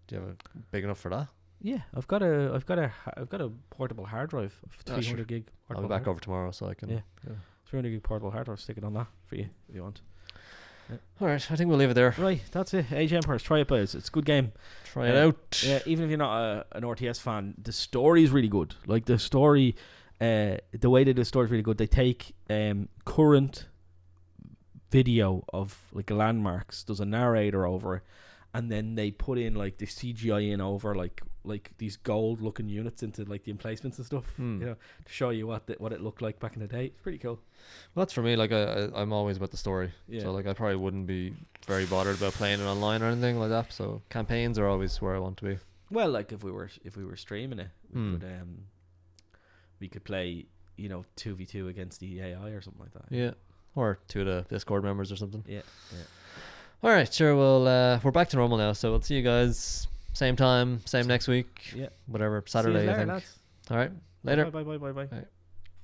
B: Do you have a big enough for that?
C: Yeah, I've got a portable hard drive, 300 gig.
B: I'll be back over tomorrow, so I can.
C: Yeah. 300 gig portable hard drive. Stick it on that for you if you want.
B: Yeah. All right, I think we'll leave it there.
C: Right, that's it. Age of Empires, try it, boys. It's a good game.
B: Try it out.
C: Yeah, even if you're not an RTS fan, the story is really good. Like the story. The way they do the story is really good. They take current video of like landmarks, there's a narrator over it, and then they put in like the CGI in over like these gold looking units into like the emplacements and stuff, to show you what it looked like back in the day. It's pretty cool.
B: Well, that's for me. Like I'm always about the story, so like I probably wouldn't be very bothered about playing it online or anything like that. So campaigns are always where I want to be.
C: Well, like if we were streaming it, we could play, 2v2 against the AI or something like that.
B: Yeah. Or 2 of the Discord members or something.
C: Yeah.
B: All right, sure. Well, we're back to normal now, so we'll see you guys same time, same next week.
C: Yeah.
B: Whatever, Saturday,
C: later,
B: I think.
C: lads.
B: All right, later.
C: Bye.
B: Bye.